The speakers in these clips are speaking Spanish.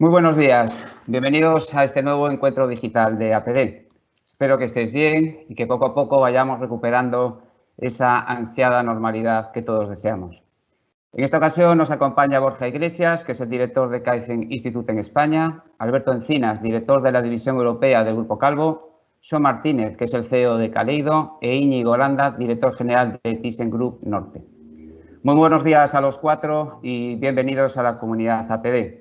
Muy buenos días, bienvenidos a este nuevo encuentro digital de APD. Espero que estéis bien y que poco a poco vayamos recuperando esa ansiada normalidad que todos deseamos. En esta ocasión nos acompaña Borja Iglesias, que es el director de Kaizen Institute en España, Alberto Encinas, director de la División Europea del Grupo Calvo, Sean Martínez, que es el CEO de Kaleido, e Íñigo Landa, director general de ThyssenKrupp Norte. Muy buenos días a los cuatro y bienvenidos a la comunidad APD.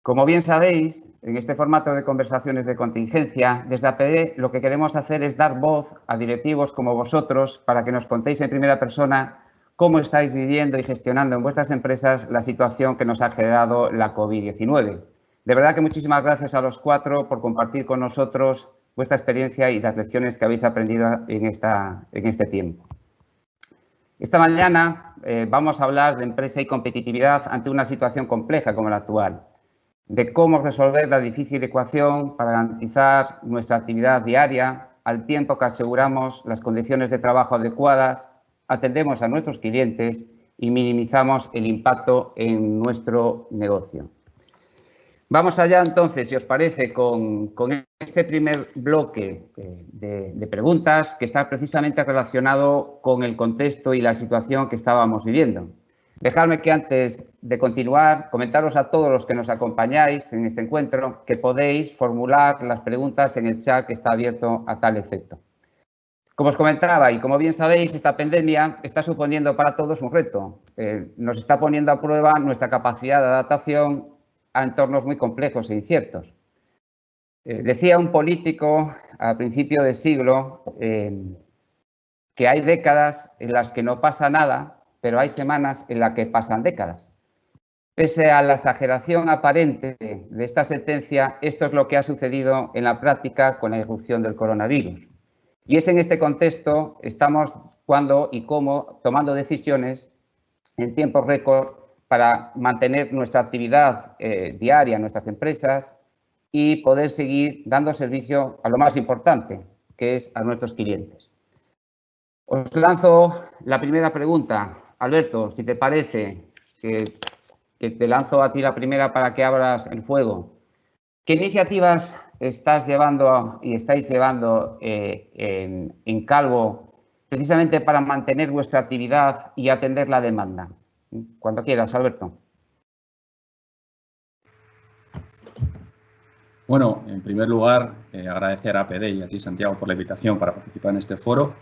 Como bien sabéis, en este formato de conversaciones de contingencia, desde APD lo que queremos hacer es dar voz a directivos como vosotros para que nos contéis en primera persona cómo estáis viviendo y gestionando en vuestras empresas la situación que nos ha generado la COVID-19. De verdad que muchísimas gracias a los cuatro por compartir con nosotros vuestra experiencia y las lecciones que habéis aprendido en este tiempo. Esta mañana vamos a hablar de empresa y competitividad ante una situación compleja como la actual, de cómo resolver la difícil ecuación para garantizar nuestra actividad diaria al tiempo que aseguramos las condiciones de trabajo adecuadas, atendemos a nuestros clientes y minimizamos el impacto en nuestro negocio. Vamos allá entonces, si os parece, con este primer bloque de preguntas que está precisamente relacionado con el contexto y la situación que estábamos viviendo. Dejadme que antes de continuar, comentaros a todos los que nos acompañáis en este encuentro que podéis formular las preguntas en el chat que está abierto a tal efecto. Como os comentaba y como bien sabéis, esta pandemia está suponiendo para todos un reto. Nos está poniendo a prueba nuestra capacidad de adaptación a entornos muy complejos e inciertos. Decía un político a principio de siglo que hay décadas en las que no pasa nada, pero hay semanas en las que pasan décadas. Pese a la exageración aparente de esta sentencia, esto es lo que ha sucedido en la práctica con la irrupción del coronavirus. Y es en este contexto estamos cuándo y cómo tomando decisiones en tiempo récord para mantener nuestra actividad diaria en nuestras empresas y poder seguir dando servicio a lo más importante, que es a nuestros clientes. Os lanzo la primera pregunta. Alberto, si te parece, que te lanzo a ti la primera para que abras el fuego. ¿Qué iniciativas estás llevando y estáis llevando en Calvo precisamente para mantener vuestra actividad y atender la demanda? Cuando quieras, Alberto. Bueno, en primer lugar, agradecer a APD y a ti, Santiago, por la invitación para participar en este foro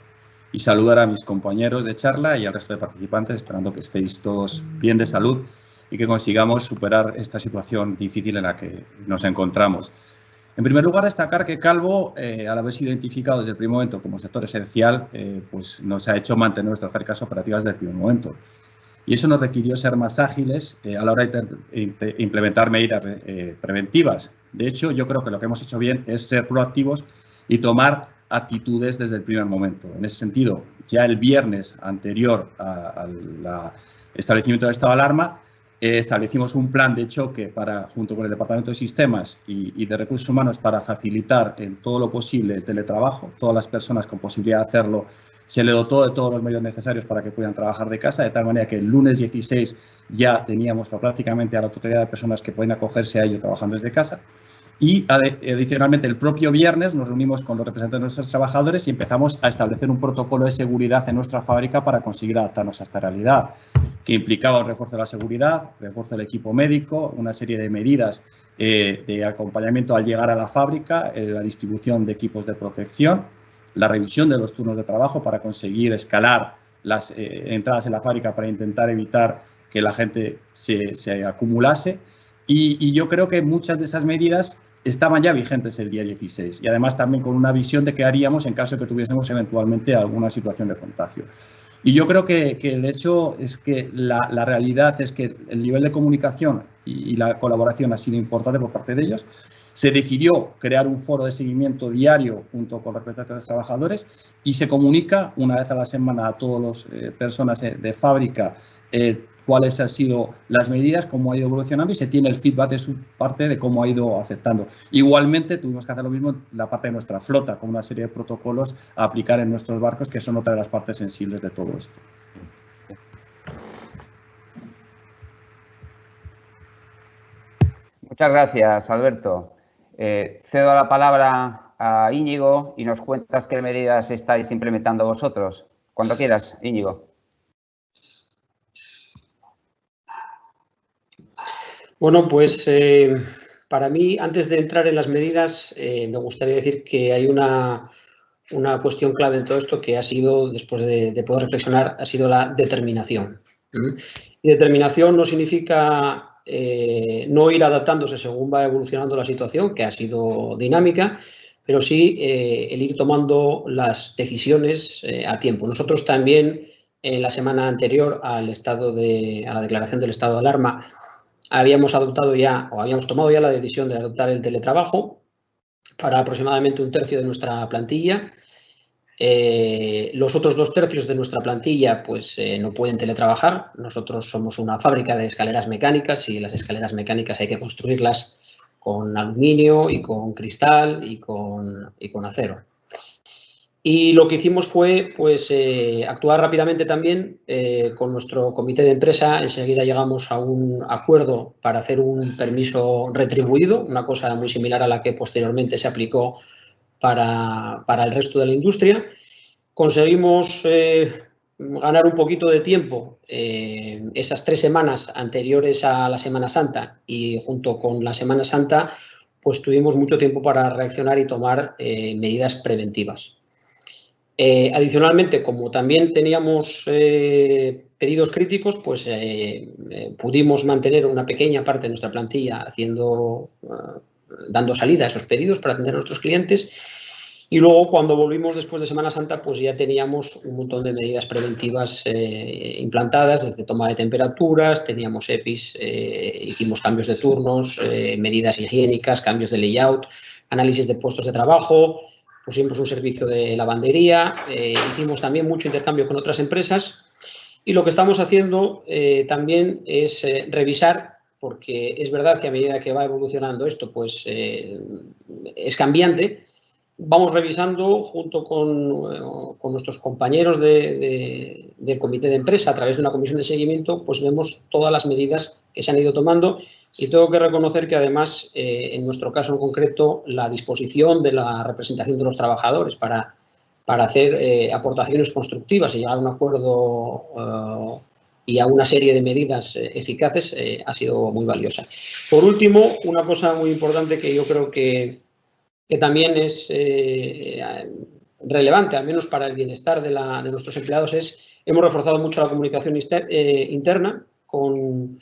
y saludar a mis compañeros de charla y al resto de participantes, esperando que estéis todos bien de salud y que consigamos superar esta situación difícil en la que nos encontramos. En primer lugar, destacar que Calvo, al haberse identificado desde el primer momento como sector esencial, pues nos ha hecho mantener nuestras cercas operativas desde el primer momento. Y eso nos requirió ser más ágiles a la hora de implementar medidas preventivas. De hecho, yo creo que lo que hemos hecho bien es ser proactivos y tomar actitudes desde el primer momento. En ese sentido, ya el viernes anterior al establecimiento del estado de alarma, establecimos un plan de choque junto con el Departamento de Sistemas y de Recursos Humanos para facilitar en todo lo posible el teletrabajo. Todas las personas con posibilidad de hacerlo se le dotó de todos los medios necesarios para que pudieran trabajar de casa, de tal manera que el lunes 16 ya teníamos prácticamente a la totalidad de personas que pueden acogerse a ello trabajando desde casa. Y adicionalmente el propio viernes nos reunimos con los representantes de nuestros trabajadores y empezamos a establecer un protocolo de seguridad en nuestra fábrica para conseguir adaptarnos a esta realidad, que implicaba un refuerzo de la seguridad, refuerzo del equipo médico, una serie de medidas de acompañamiento al llegar a la fábrica, la distribución de equipos de protección, la revisión de los turnos de trabajo para conseguir escalar las entradas en la fábrica para intentar evitar que la gente se acumulase. Y yo creo que muchas de esas medidas estaban ya vigentes el día 16 y además también con una visión de qué haríamos en caso de que tuviésemos eventualmente alguna situación de contagio. Y yo creo que el hecho es que la realidad es que el nivel de comunicación y la colaboración ha sido importante por parte de ellos. Se decidió crear un foro de seguimiento diario junto con representantes de los trabajadores y se comunica una vez a la semana a todas las personas de fábrica cuáles han sido las medidas, cómo ha ido evolucionando y se tiene el feedback de su parte de cómo ha ido aceptando. Igualmente, tuvimos que hacer lo mismo en la parte de nuestra flota, con una serie de protocolos a aplicar en nuestros barcos, que son otra de las partes sensibles de todo esto. Muchas gracias, Alberto. Cedo la palabra a Íñigo y nos cuentas qué medidas estáis implementando vosotros. Cuando quieras, Íñigo. Bueno, pues para mí, antes de entrar en las medidas, me gustaría decir que hay una cuestión clave en todo esto que ha sido, después de poder reflexionar, ha sido la determinación. Y determinación no significa no ir adaptándose según va evolucionando la situación, que ha sido dinámica, pero sí el ir tomando las decisiones a tiempo. Nosotros también, la semana anterior a la declaración del estado de alarma, habíamos tomado ya la decisión de adoptar el teletrabajo para aproximadamente 1/3 de nuestra plantilla. Los otros 2/3 de nuestra plantilla pues no pueden teletrabajar. Nosotros somos una fábrica de escaleras mecánicas y las escaleras mecánicas hay que construirlas con aluminio y con cristal y con acero. Y lo que hicimos fue pues, actuar rápidamente también con nuestro comité de empresa. Enseguida llegamos a un acuerdo para hacer un permiso retribuido, una cosa muy similar a la que posteriormente se aplicó para el resto de la industria. Conseguimos ganar un poquito de tiempo esas 3 semanas anteriores a la Semana Santa, y junto con la Semana Santa pues tuvimos mucho tiempo para reaccionar y tomar medidas preventivas. Adicionalmente, como también teníamos pedidos críticos, pues pudimos mantener una pequeña parte de nuestra plantilla dando salida a esos pedidos para atender a nuestros clientes. Y luego, cuando volvimos después de Semana Santa, pues ya teníamos un montón de medidas preventivas implantadas, desde toma de temperaturas, teníamos EPIs, hicimos cambios de turnos, medidas higiénicas, cambios de layout, análisis de puestos de trabajo, pusimos un servicio de lavandería, hicimos también mucho intercambio con otras empresas. Y lo que estamos haciendo también es revisar, porque es verdad que a medida que va evolucionando esto, pues es cambiante. Vamos revisando junto con nuestros compañeros del comité de empresa a través de una comisión de seguimiento, pues vemos todas las medidas que se han ido tomando, y tengo que reconocer que además, en nuestro caso en concreto, la disposición de la representación de los trabajadores para hacer aportaciones constructivas y llegar a un acuerdo y a una serie de medidas eficaces ha sido muy valiosa. Por último, una cosa muy importante que yo creo que también es relevante, al menos para el bienestar de nuestros empleados, hemos reforzado mucho la comunicación interna con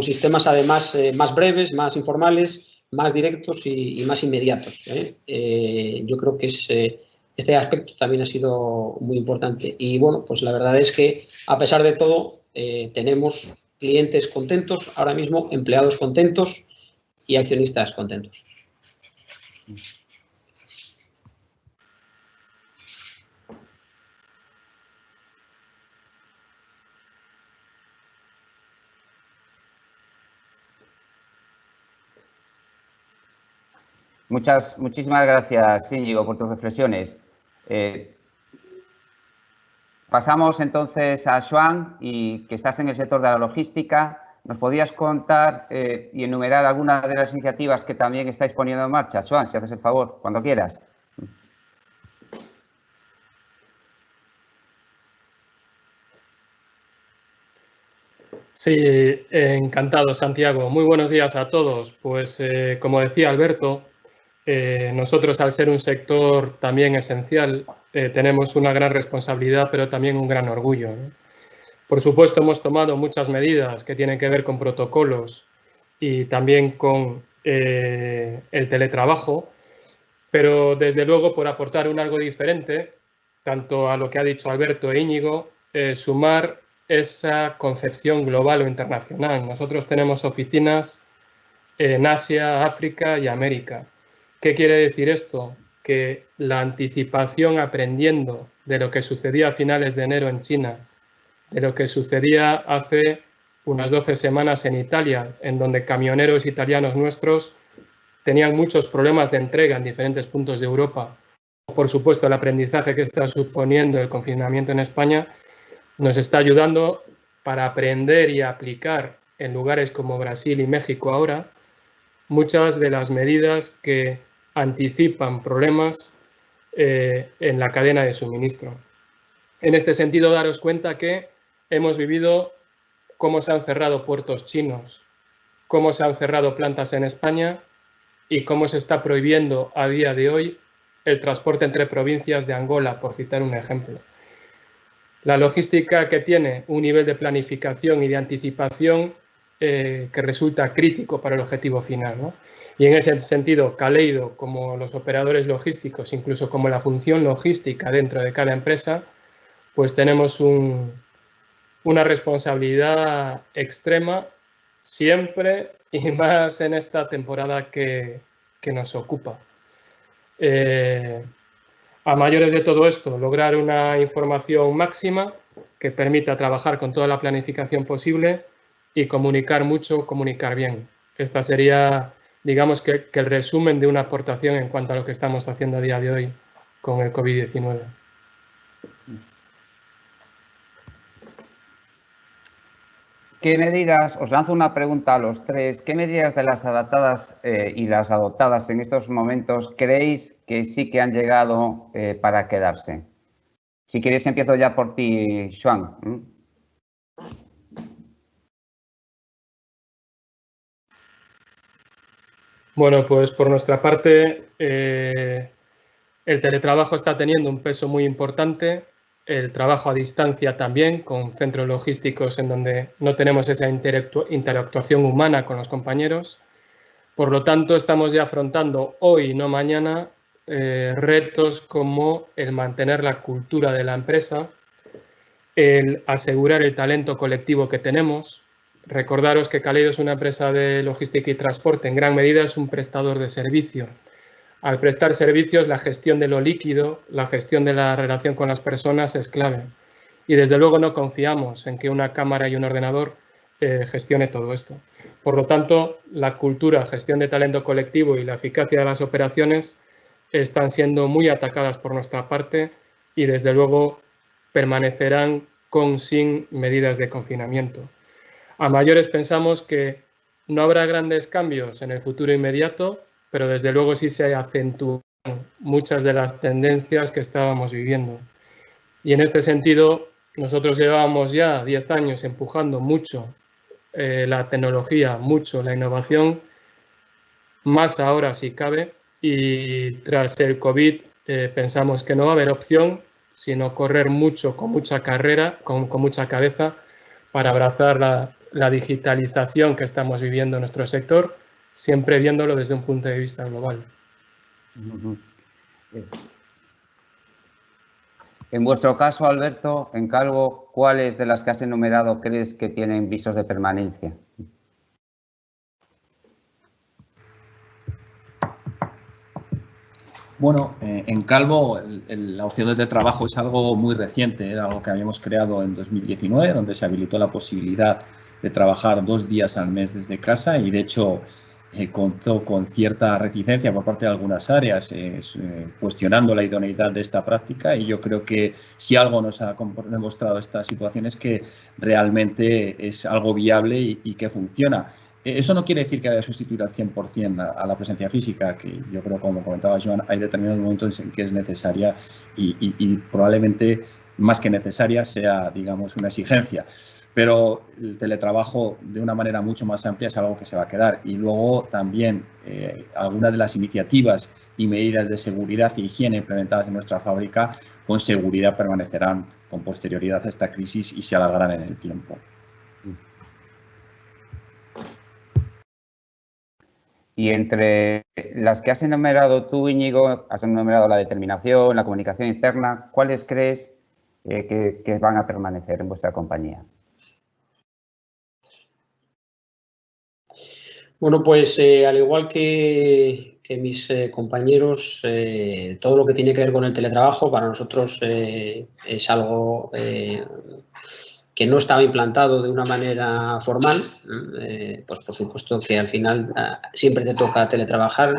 sistemas además más breves, más informales, más directos y más inmediatos. Yo creo que este aspecto también ha sido muy importante. Y bueno, pues la verdad es que a pesar de todo tenemos clientes contentos ahora mismo, empleados contentos y accionistas contentos. Muchísimas gracias, Íñigo, por tus reflexiones. Pasamos entonces a Joan, y que estás en el sector de la logística. ¿Nos podías contar y enumerar algunas de las iniciativas que también estáis poniendo en marcha? Joan, si haces el favor, cuando quieras. Sí, encantado, Santiago. Muy buenos días a todos. Pues, como decía Alberto, nosotros, al ser un sector también esencial, tenemos una gran responsabilidad, pero también un gran orgullo, ¿no? Por supuesto, hemos tomado muchas medidas que tienen que ver con protocolos y también con el teletrabajo, pero desde luego, por aportar algo diferente, tanto a lo que ha dicho Alberto e Íñigo, sumar esa concepción global o internacional. Nosotros tenemos oficinas en Asia, África y América. ¿Qué quiere decir esto? Que la anticipación, aprendiendo de lo que sucedía a finales de enero en China, de lo que sucedía hace unas 12 semanas en Italia, en donde camioneros italianos nuestros tenían muchos problemas de entrega en diferentes puntos de Europa. Por supuesto, el aprendizaje que está suponiendo el confinamiento en España nos está ayudando para aprender y aplicar en lugares como Brasil y México ahora muchas de las medidas que anticipan problemas en la cadena de suministro. En este sentido, daros cuenta que hemos vivido cómo se han cerrado puertos chinos, cómo se han cerrado plantas en España y cómo se está prohibiendo a día de hoy el transporte entre provincias de Angola, por citar un ejemplo. La logística que tiene un nivel de planificación y de anticipación que resulta crítico para el objetivo final, ¿no? Y en ese sentido, Kaleido, como los operadores logísticos, incluso como la función logística dentro de cada empresa, pues tenemos una responsabilidad extrema siempre y más en esta temporada que nos ocupa. A mayores de todo esto, lograr una información máxima que permita trabajar con toda la planificación posible y comunicar mucho, comunicar bien. Esta sería, digamos, que el resumen de una aportación en cuanto a lo que estamos haciendo a día de hoy con el COVID-19. ¿Qué medidas, os lanzo una pregunta a los tres, qué medidas de las adaptadas y las adoptadas en estos momentos creéis que sí que han llegado para quedarse? Si queréis empiezo ya por ti, Joan. Bueno, pues por nuestra parte, el teletrabajo está teniendo un peso muy importante, el trabajo a distancia también, con centros logísticos en donde no tenemos esa interactuación humana con los compañeros. Por lo tanto, estamos ya afrontando hoy, no mañana, retos como el mantener la cultura de la empresa, el asegurar el talento colectivo que tenemos. Recordaros que Kaleido es una empresa de logística y transporte, en gran medida es un prestador de servicio. Al prestar servicios, la gestión de lo líquido, la gestión de la relación con las personas es clave. Y desde luego no confiamos en que una cámara y un ordenador gestione todo esto. Por lo tanto, la cultura, gestión de talento colectivo y la eficacia de las operaciones están siendo muy atacadas por nuestra parte y desde luego permanecerán sin medidas de confinamiento. A mayores pensamos que no habrá grandes cambios en el futuro inmediato, pero desde luego sí se acentúan muchas de las tendencias que estábamos viviendo. Y en este sentido, nosotros llevábamos ya 10 años empujando mucho la tecnología, mucho la innovación, más ahora si cabe, y tras el COVID pensamos que no va a haber opción, sino correr mucho, con mucha carrera, con mucha cabeza, para abrazar la digitalización que estamos viviendo en nuestro sector, siempre viéndolo desde un punto de vista global. En vuestro caso, Alberto, en Calvo, ¿cuáles de las que has enumerado crees que tienen visos de permanencia? Bueno, en Calvo la opción de teletrabajo es algo muy reciente, era algo que habíamos creado en 2019, donde se habilitó la posibilidad de trabajar 2 días al mes desde casa y de hecho contó con cierta reticencia por parte de algunas áreas, cuestionando la idoneidad de esta práctica, y yo creo que si algo nos ha demostrado esta situación es que realmente es algo viable y que funciona. Eso no quiere decir que vaya a sustituir al 100% a la presencia física, que yo creo, como comentaba Joan, hay determinados momentos en que es necesaria y probablemente más que necesaria sea, digamos, una exigencia. Pero el teletrabajo de una manera mucho más amplia es algo que se va a quedar. Y luego también algunas de las iniciativas y medidas de seguridad e higiene implementadas en nuestra fábrica con seguridad permanecerán con posterioridad a esta crisis y se alargarán en el tiempo. Y entre las que has enumerado tú, Íñigo, has enumerado la determinación, la comunicación interna, ¿cuáles crees que van a permanecer en vuestra compañía? Bueno, pues al igual que mis compañeros, todo lo que tiene que ver con el teletrabajo para nosotros es algo que no estaba implantado de una manera formal. Pues por supuesto que al final siempre te toca teletrabajar,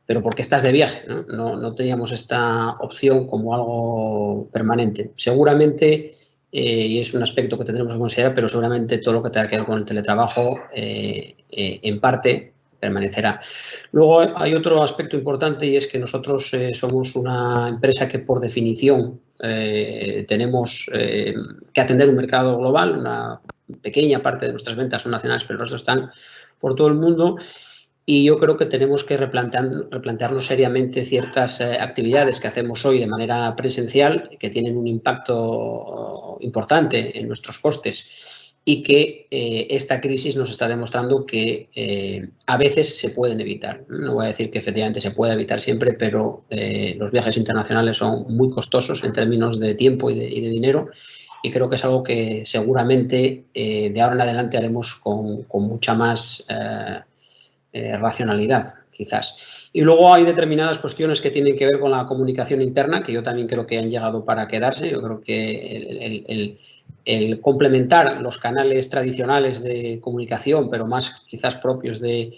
pero porque estás de viaje, ¿no? No teníamos esta opción como algo permanente. Seguramente y es un aspecto que tendremos que considerar, pero seguramente todo lo que tenga que ver con el teletrabajo en parte permanecerá. Luego hay otro aspecto importante y es que nosotros somos una empresa que por definición tenemos que atender un mercado global. Una pequeña parte de nuestras ventas son nacionales, pero el resto están por todo el mundo. Y yo creo que tenemos que replantearnos seriamente ciertas actividades que hacemos hoy de manera presencial, que tienen un impacto importante en nuestros costes y que esta crisis nos está demostrando que a veces se pueden evitar. No voy a decir que efectivamente se puede evitar siempre, pero los viajes internacionales son muy costosos en términos de tiempo y de dinero, y creo que es algo que seguramente de ahora en adelante haremos con mucha más racionalidad, quizás. Y luego hay determinadas cuestiones que tienen que ver con la comunicación interna, que yo también creo que han llegado para quedarse. Yo creo que el complementar los canales tradicionales de comunicación, pero más quizás propios del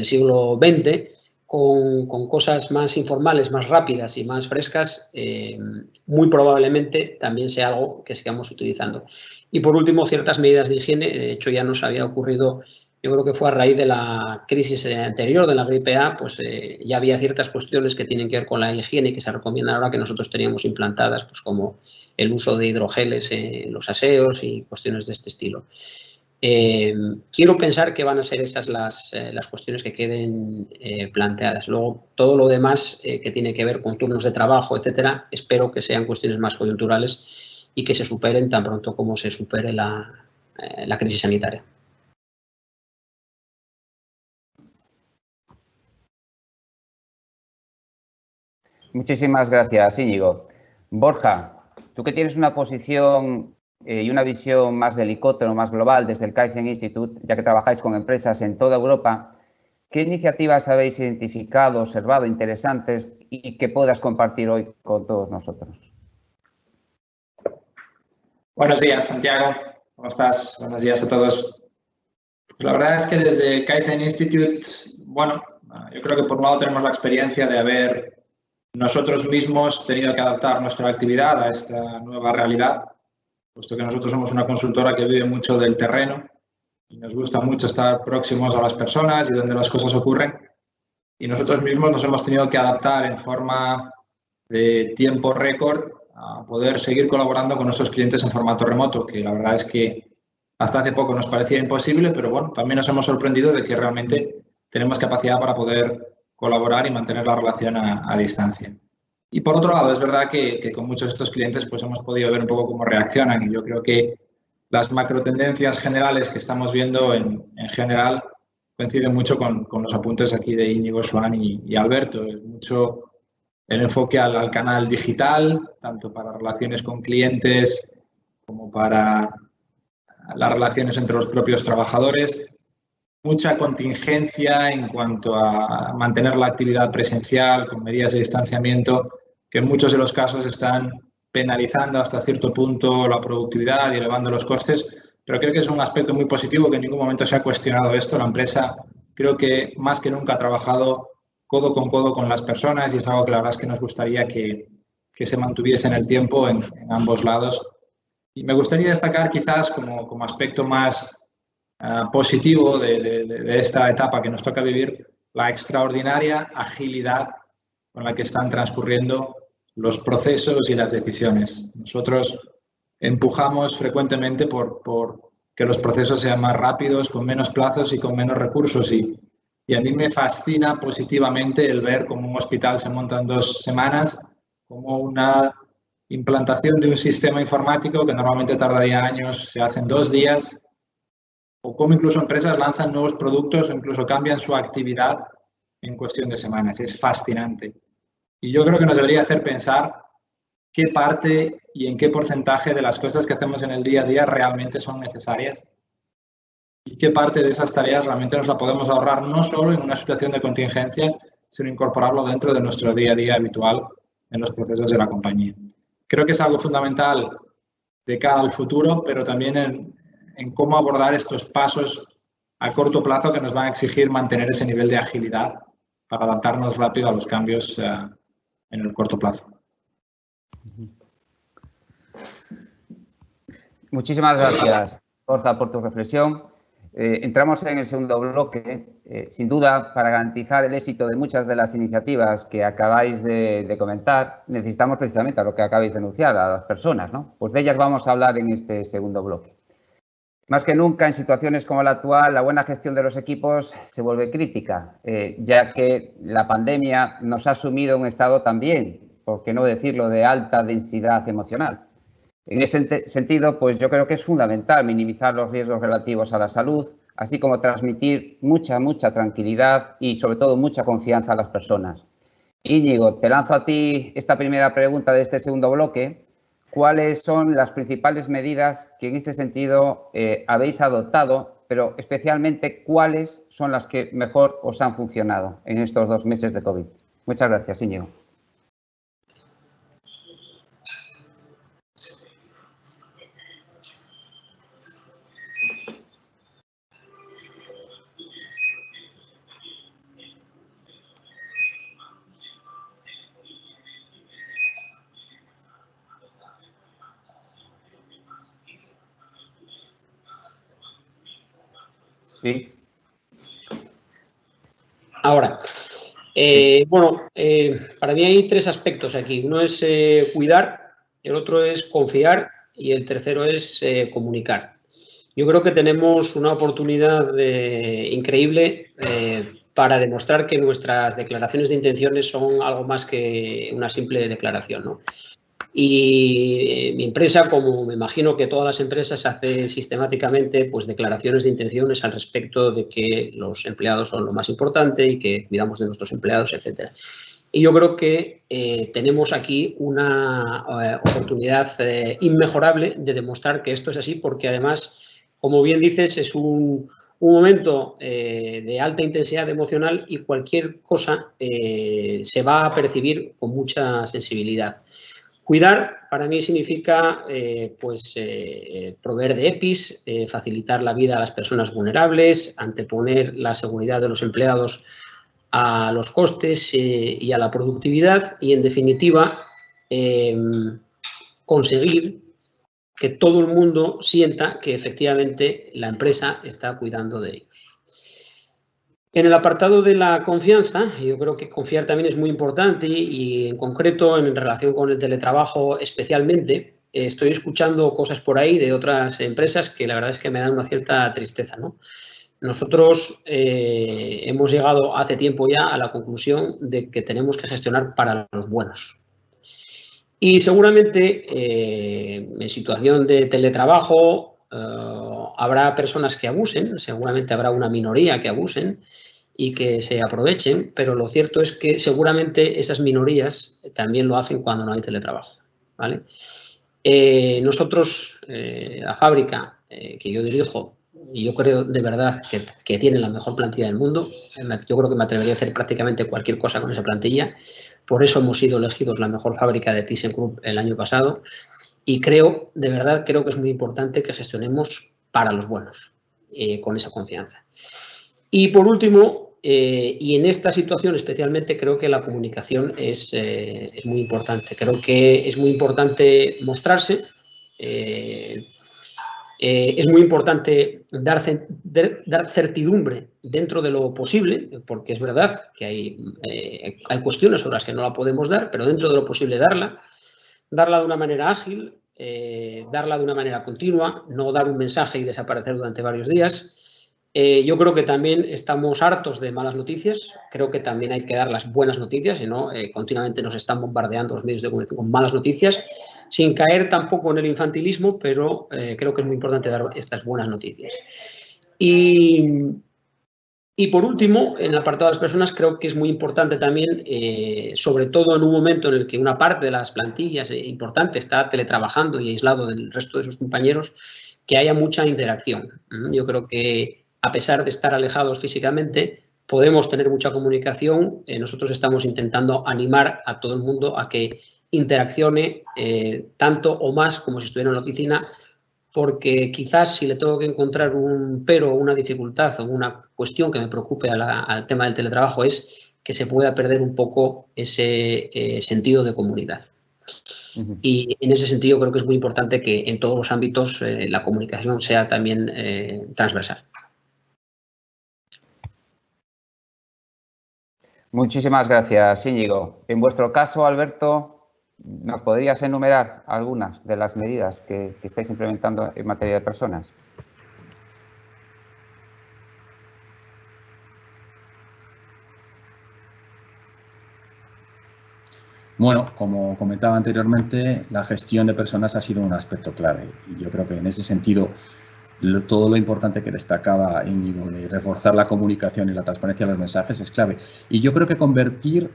siglo XX, con cosas más informales, más rápidas y más frescas, muy probablemente también sea algo que sigamos utilizando. Y por último, ciertas medidas de higiene. De hecho, ya nos había ocurrido, yo creo que fue a raíz de la crisis anterior, de la gripe A, pues ya había ciertas cuestiones que tienen que ver con la higiene y que se recomiendan ahora, que nosotros teníamos implantadas, pues como el uso de hidrogeles en los aseos y cuestiones de este estilo. Quiero pensar que van a ser esas las cuestiones que queden planteadas. Luego, todo lo demás que tiene que ver con turnos de trabajo, etcétera, espero que sean cuestiones más coyunturales y que se superen tan pronto como se supere la crisis sanitaria. Muchísimas gracias, Íñigo. Borja, tú que tienes una posición y una visión más de helicóptero, más global desde el Kaizen Institute, ya que trabajáis con empresas en toda Europa, ¿qué iniciativas habéis identificado, observado, interesantes y que puedas compartir hoy con todos nosotros? Buenos días, Santiago. ¿Cómo estás? Buenos días a todos. Pues la verdad es que desde Kaizen Institute, bueno, yo creo que por un lado tenemos la experiencia de haber nosotros mismos tenido que adaptar nuestra actividad a esta nueva realidad, puesto que nosotros somos una consultora que vive mucho del terreno y nos gusta mucho estar próximos a las personas y donde las cosas ocurren. Y nosotros mismos nos hemos tenido que adaptar en forma de tiempo récord a poder seguir colaborando con nuestros clientes en formato remoto, que la verdad es que hasta hace poco nos parecía imposible, pero bueno, también nos hemos sorprendido de que realmente tenemos capacidad para poder colaborar y mantener la relación a distancia. Y por otro lado, es verdad que con muchos de estos clientes pues hemos podido ver un poco cómo reaccionan, y yo creo que las macro tendencias generales que estamos viendo en general coinciden mucho con los apuntes aquí de Íñigo, Joan y Alberto. Es mucho el enfoque al canal digital, tanto para relaciones con clientes como para las relaciones entre los propios trabajadores. Mucha contingencia en cuanto a mantener la actividad presencial con medidas de distanciamiento que en muchos de los casos están penalizando hasta cierto punto la productividad y elevando los costes, pero creo que es un aspecto muy positivo, que en ningún momento se ha cuestionado esto. La empresa creo que más que nunca ha trabajado codo con las personas, y es algo que la verdad es que nos gustaría que se mantuviese en el tiempo en ambos lados. Y me gustaría destacar quizás como aspecto más positivo de esta etapa que nos toca vivir, la extraordinaria agilidad con la que están transcurriendo los procesos y las decisiones. Nosotros empujamos frecuentemente por que los procesos sean más rápidos, con menos plazos y con menos recursos, y a mí me fascina positivamente el ver cómo un hospital se monta en 2 semanas, como una implantación de un sistema informático que normalmente tardaría años se hace en 2 días, o cómo incluso empresas lanzan nuevos productos o incluso cambian su actividad en cuestión de semanas. Es fascinante. Y yo creo que nos debería hacer pensar qué parte y en qué porcentaje de las cosas que hacemos en el día a día realmente son necesarias, y qué parte de esas tareas realmente nos la podemos ahorrar, no solo en una situación de contingencia, sino incorporarlo dentro de nuestro día a día habitual en los procesos de la compañía. Creo que es algo fundamental de cara al futuro, pero también en cómo abordar estos pasos a corto plazo que nos van a exigir mantener ese nivel de agilidad para adaptarnos rápido a los cambios en el corto plazo. Muchísimas gracias, Borja, por tu reflexión. Entramos en el segundo bloque. Sin duda, para garantizar el éxito de muchas de las iniciativas que acabáis de comentar, necesitamos precisamente a lo que acabáis de anunciar, a las personas, ¿no? Pues de ellas vamos a hablar en este segundo bloque. Más que nunca, en situaciones como la actual, la buena gestión de los equipos se vuelve crítica, ya que la pandemia nos ha sumido en un estado también, por qué no decirlo, de alta densidad emocional. En este sentido, pues yo creo que es fundamental minimizar los riesgos relativos a la salud, así como transmitir mucha tranquilidad y, sobre todo, mucha confianza a las personas. Íñigo, te lanzo a ti esta primera pregunta de este segundo bloque. ¿Cuáles son las principales medidas que en este sentido habéis adoptado, pero especialmente cuáles son las que mejor os han funcionado en estos 2 meses de COVID? Muchas gracias, Íñigo. Sí. Ahora, para mí hay 3 aspectos aquí. Uno es cuidar, el otro es confiar y el tercero es comunicar. Yo creo que tenemos una oportunidad increíble para demostrar que nuestras declaraciones de intenciones son algo más que una simple declaración, ¿no? Y mi empresa, como me imagino que todas las empresas, hace sistemáticamente pues declaraciones de intenciones al respecto de que los empleados son lo más importante y que cuidamos de nuestros empleados, etcétera. Y yo creo que tenemos aquí una oportunidad inmejorable de demostrar que esto es así, porque además, como bien dices, es un momento de alta intensidad emocional y cualquier cosa se va a percibir con mucha sensibilidad. Cuidar para mí significa proveer de EPIs, facilitar la vida a las personas vulnerables, anteponer la seguridad de los empleados a los costes y a la productividad y, en definitiva, conseguir que todo el mundo sienta que efectivamente la empresa está cuidando de ellos. En el apartado de la confianza, yo creo que confiar también es muy importante y en concreto en relación con el teletrabajo especialmente, estoy escuchando cosas por ahí de otras empresas que la verdad es que me dan una cierta tristeza, ¿no? Nosotros hemos llegado hace tiempo ya a la conclusión de que tenemos que gestionar para los buenos. Y seguramente en situación de teletrabajo habrá personas que abusen, seguramente habrá una minoría que abusen y que se aprovechen, pero lo cierto es que seguramente esas minorías también lo hacen cuando no hay teletrabajo, ¿vale? Nosotros, la fábrica que yo dirijo, y yo creo de verdad que tiene la mejor plantilla del mundo, yo creo que me atrevería a hacer prácticamente cualquier cosa con esa plantilla, por eso hemos sido elegidos la mejor fábrica de ThyssenKrupp el año pasado, y de verdad creo que es muy importante que gestionemos para los buenos, con esa confianza. Y por último, y en esta situación especialmente, creo que la comunicación es muy importante. Creo que es muy importante mostrarse, es muy importante dar certidumbre dentro de lo posible, porque es verdad que hay cuestiones sobre las que no la podemos dar, pero dentro de lo posible darla de una manera ágil, darla de una manera continua, no dar un mensaje y desaparecer durante varios días. Yo creo que también estamos hartos de malas noticias, creo que también hay que dar las buenas noticias, y no continuamente nos están bombardeando los medios de comunicación con malas noticias, sin caer tampoco en el infantilismo, pero creo que es muy importante dar estas buenas noticias. Y por último, en el apartado de las personas, creo que es muy importante también, sobre todo en un momento en el que una parte de las plantillas importante está teletrabajando y aislado del resto de sus compañeros, que haya mucha interacción. Yo creo que, a pesar de estar alejados físicamente, podemos tener mucha comunicación. Nosotros estamos intentando animar a todo el mundo a que interaccione tanto o más como si estuviera en la oficina, porque quizás si le tengo que encontrar un pero, una dificultad o una cuestión que me preocupe al tema del teletrabajo es que se pueda perder un poco ese sentido de comunidad. Y en ese sentido creo que es muy importante que en todos los ámbitos la comunicación sea también transversal. Muchísimas gracias, Íñigo. En vuestro caso, Alberto, ¿nos podrías enumerar algunas de las medidas que estáis implementando en materia de personas? Bueno, como comentaba anteriormente, la gestión de personas ha sido un aspecto clave y yo creo que en ese sentido todo lo importante que destacaba Íñigo de reforzar la comunicación y la transparencia de los mensajes es clave. Y yo creo que convertir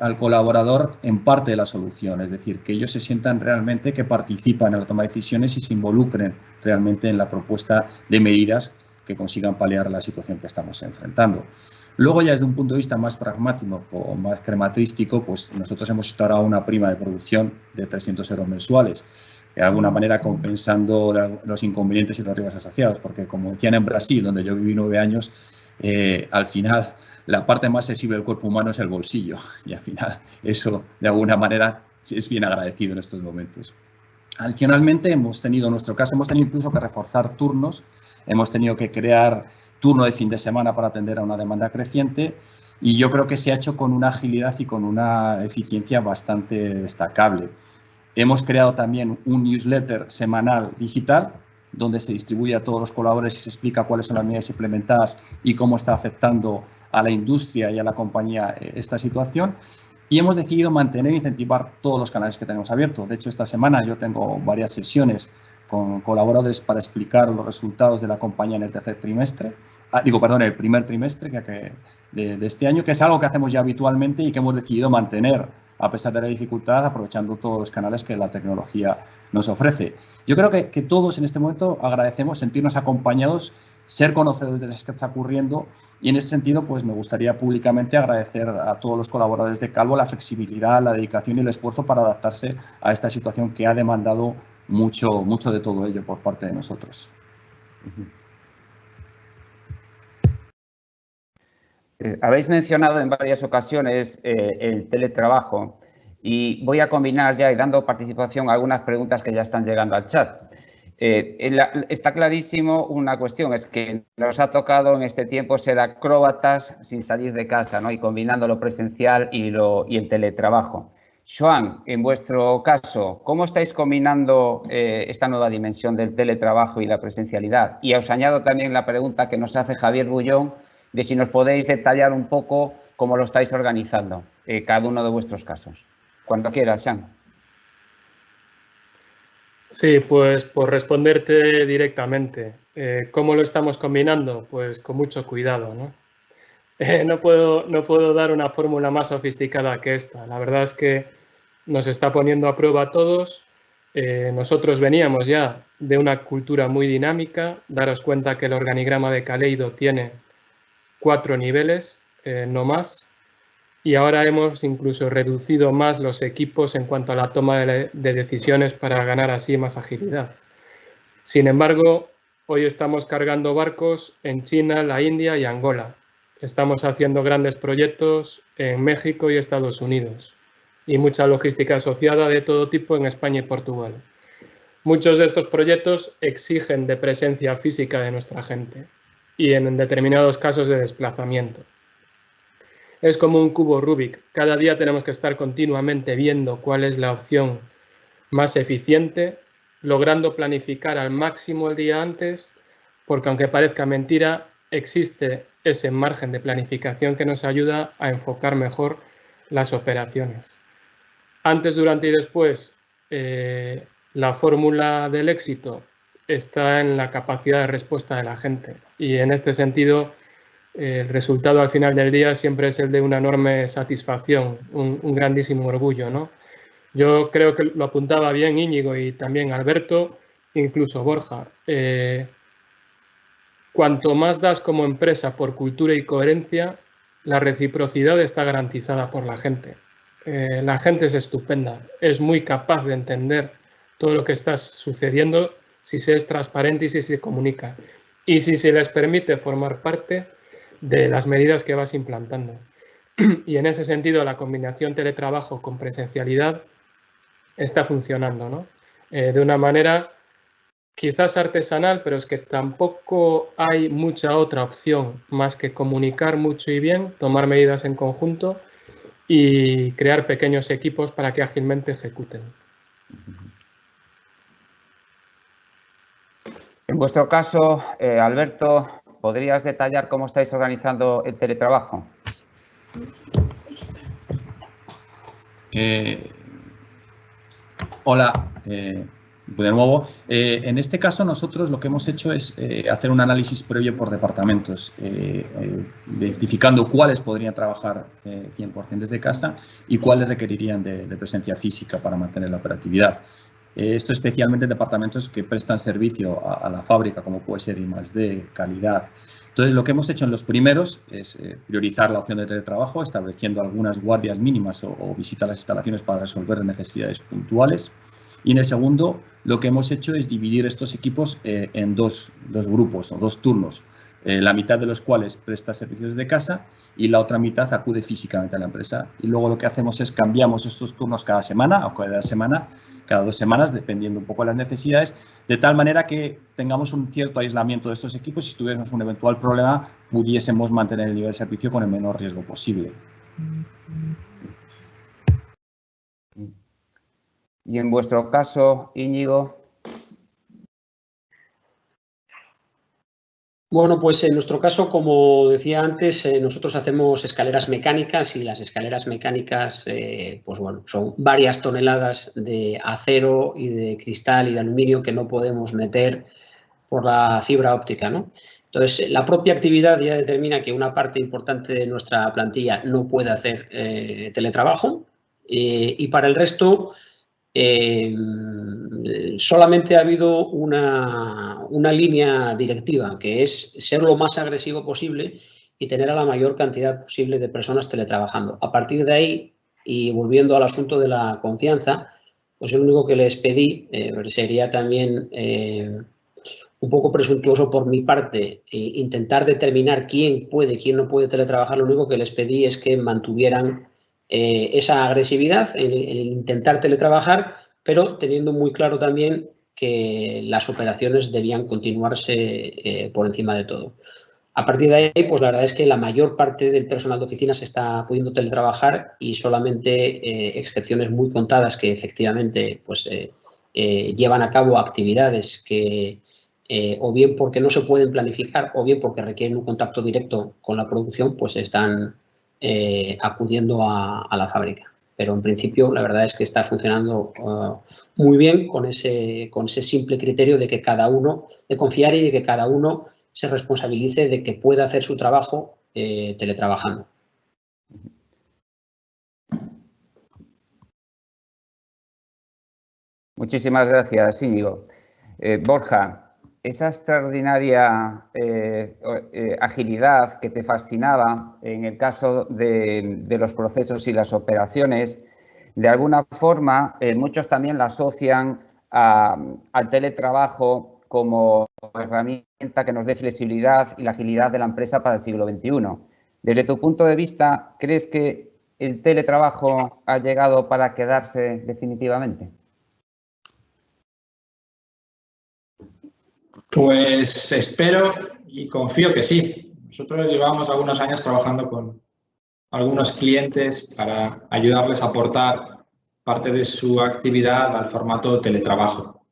al colaborador en parte de la solución, es decir, que ellos se sientan realmente que participan en la toma de decisiones y se involucren realmente en la propuesta de medidas que consigan paliar la situación que estamos enfrentando. Luego, ya desde un punto de vista más pragmático o más crematrístico, pues nosotros hemos instaurado una prima de producción de 300 euros mensuales, de alguna manera compensando los inconvenientes y los riesgos asociados, porque como decían en Brasil, donde yo viví 9 años, al final la parte más sensible del cuerpo humano es el bolsillo y al final eso de alguna manera es bien agradecido en estos momentos. Adicionalmente, en nuestro caso hemos tenido incluso que reforzar turnos, hemos tenido que crear turno de fin de semana para atender a una demanda creciente y yo creo que se ha hecho con una agilidad y con una eficiencia bastante destacable. Hemos creado también un newsletter semanal digital donde se distribuye a todos los colaboradores y se explica cuáles son las medidas implementadas y cómo está afectando a la industria y a la compañía esta situación. Y hemos decidido mantener e incentivar todos los canales que tenemos abiertos. De hecho, esta semana yo tengo varias sesiones con colaboradores para explicar los resultados de la compañía en el tercer trimestre, el primer trimestre de este año, que es algo que hacemos ya habitualmente y que hemos decidido mantener a pesar de la dificultad, aprovechando todos los canales que la tecnología nos ofrece. Yo creo que todos en este momento agradecemos sentirnos acompañados, ser conocedores de lo que está ocurriendo y en ese sentido pues me gustaría públicamente agradecer a todos los colaboradores de Calvo la flexibilidad, la dedicación y el esfuerzo para adaptarse a esta situación que ha demandado mucho de todo ello por parte de nosotros. Habéis mencionado en varias ocasiones el teletrabajo y voy a combinar ya y dando participación a algunas preguntas que ya están llegando al chat. Está clarísimo una cuestión, es que nos ha tocado en este tiempo ser acróbatas sin salir de casa, ¿no? Y combinando lo presencial y el teletrabajo. Joan, en vuestro caso, ¿cómo estáis combinando esta nueva dimensión del teletrabajo y la presencialidad? Y os añado también la pregunta que nos hace Javier Bullón, de si nos podéis detallar un poco cómo lo estáis organizando, cada uno de vuestros casos. Cuando quieras, Joan. Sí, pues por responderte directamente, ¿cómo lo estamos combinando? Pues con mucho cuidado, ¿no? No puedo dar una fórmula más sofisticada que esta. La verdad es que nos está poniendo a prueba a todos. Nosotros veníamos ya de una cultura muy dinámica. Daros cuenta que el organigrama de Kaleido tiene 4 niveles, no más. Y ahora hemos incluso reducido más los equipos en cuanto a la toma de decisiones para ganar así más agilidad. Sin embargo, hoy estamos cargando barcos en China, la India y Angola. Estamos haciendo grandes proyectos en México y Estados Unidos y mucha logística asociada de todo tipo en España y Portugal. Muchos de estos proyectos exigen de presencia física de nuestra gente y en determinados casos de desplazamiento. Es como un cubo Rubik. Cada día tenemos que estar continuamente viendo cuál es la opción más eficiente, logrando planificar al máximo el día antes, porque aunque parezca mentira, existe ese margen de planificación que nos ayuda a enfocar mejor las operaciones. Antes, durante y después, la fórmula del éxito está en la capacidad de respuesta de la gente y en este sentido el resultado al final del día siempre es el de una enorme satisfacción, un grandísimo orgullo, ¿no? Yo creo que lo apuntaba bien Íñigo y también Alberto, incluso Borja. Cuanto más das como empresa por cultura y coherencia, la reciprocidad está garantizada por la gente. La gente es estupenda, es muy capaz de entender todo lo que está sucediendo si se es transparente y si se comunica. Y si se les permite formar parte de las medidas que vas implantando. Y en ese sentido, la combinación teletrabajo con presencialidad está funcionando, ¿no? De una manera quizás artesanal, pero es que tampoco hay mucha otra opción más que comunicar mucho y bien, tomar medidas en conjunto y crear pequeños equipos para que ágilmente ejecuten. En vuestro caso, Alberto, ¿podrías detallar cómo estáis organizando el teletrabajo? Hola, de nuevo. En este caso, nosotros lo que hemos hecho es hacer un análisis previo por departamentos, identificando cuáles podrían trabajar 100% desde casa y cuáles requerirían de presencia física para mantener la operatividad. Esto especialmente en departamentos que prestan servicio a la fábrica, como puede ser I+D, calidad. Entonces, lo que hemos hecho en los primeros es priorizar la opción de teletrabajo, estableciendo algunas guardias mínimas o visita a las instalaciones para resolver necesidades puntuales. Y en el segundo, lo que hemos hecho es dividir estos equipos en dos grupos o dos turnos, la mitad de los cuales presta servicios de casa y la otra mitad acude físicamente a la empresa. Y luego lo que hacemos es cambiamos estos turnos cada semana o cada 2 semanas, dependiendo un poco de las necesidades, de tal manera que tengamos un cierto aislamiento de estos equipos y si tuviéramos un eventual problema pudiésemos mantener el nivel de servicio con el menor riesgo posible. Y en vuestro caso, Íñigo. Bueno, pues en nuestro caso, como decía antes, nosotros hacemos escaleras mecánicas y las escaleras mecánicas, pues bueno, son varias toneladas de acero y de cristal y de aluminio que no podemos meter por la fibra óptica, ¿no? Entonces, la propia actividad ya determina que una parte importante de nuestra plantilla no puede hacer teletrabajo y para el resto solamente ha habido una línea directiva, que es ser lo más agresivo posible y tener a la mayor cantidad posible de personas teletrabajando. A partir de ahí, y volviendo al asunto de la confianza, pues lo único que les pedí sería también un poco presuntuoso por mi parte intentar determinar quién puede, quién no puede teletrabajar. Lo único que les pedí es que mantuvieran esa agresividad en intentar teletrabajar, pero teniendo muy claro también que las operaciones debían continuarse por encima de todo. A partir de ahí, pues la verdad es que la mayor parte del personal de oficinas está pudiendo teletrabajar y solamente excepciones muy contadas que efectivamente pues, llevan a cabo actividades que o bien porque no se pueden planificar o bien porque requieren un contacto directo con la producción, pues están acudiendo a la fábrica. Pero en principio la verdad es que está funcionando muy bien con ese simple criterio de que cada uno, de confiar y de que cada uno se responsabilice de que pueda hacer su trabajo teletrabajando. Muchísimas gracias, Íñigo. Borja, esa extraordinaria agilidad que te fascinaba en el caso de los procesos y las operaciones, de alguna forma muchos también la asocian al teletrabajo como herramienta que nos dé flexibilidad y la agilidad de la empresa para el siglo XXI. Desde tu punto de vista, ¿crees que el teletrabajo ha llegado para quedarse definitivamente? Pues espero y confío que sí. Nosotros llevamos algunos años trabajando con algunos clientes para ayudarles a aportar parte de su actividad al formato teletrabajo.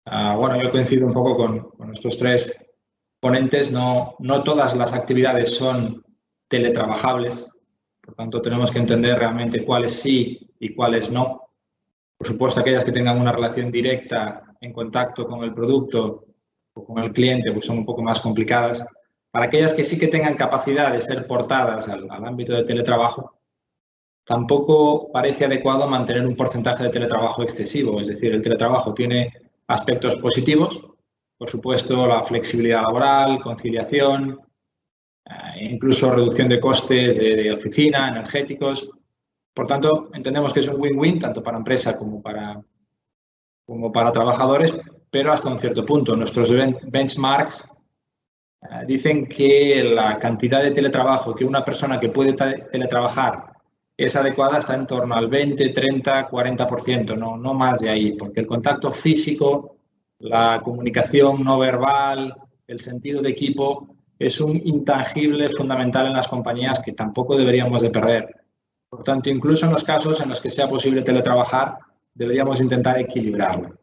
Bueno, yo coincido un poco con nuestros tres ponentes. No todas las actividades son teletrabajables. Por tanto, tenemos que entender realmente cuáles sí y cuáles no. Por supuesto, aquellas que tengan una relación directa en contacto con el producto o con el cliente, pues son un poco más complicadas. Para aquellas que sí que tengan capacidad de ser portadas al ámbito del teletrabajo, tampoco parece adecuado mantener un porcentaje de teletrabajo excesivo. Es decir, el teletrabajo tiene aspectos positivos, por supuesto, la flexibilidad laboral, conciliación, incluso reducción de costes de oficina, energéticos. Por tanto, entendemos que es un win-win tanto para empresa como para trabajadores, pero hasta un cierto punto. Nuestros benchmarks dicen que la cantidad de teletrabajo que una persona que puede teletrabajar es adecuada está en torno al 20, 30, 40%, no más de ahí, porque el contacto físico, la comunicación no verbal, el sentido de equipo es un intangible fundamental en las compañías que tampoco deberíamos de perder. Por tanto, incluso en los casos en los que sea posible teletrabajar, deberíamos intentar equilibrarlo.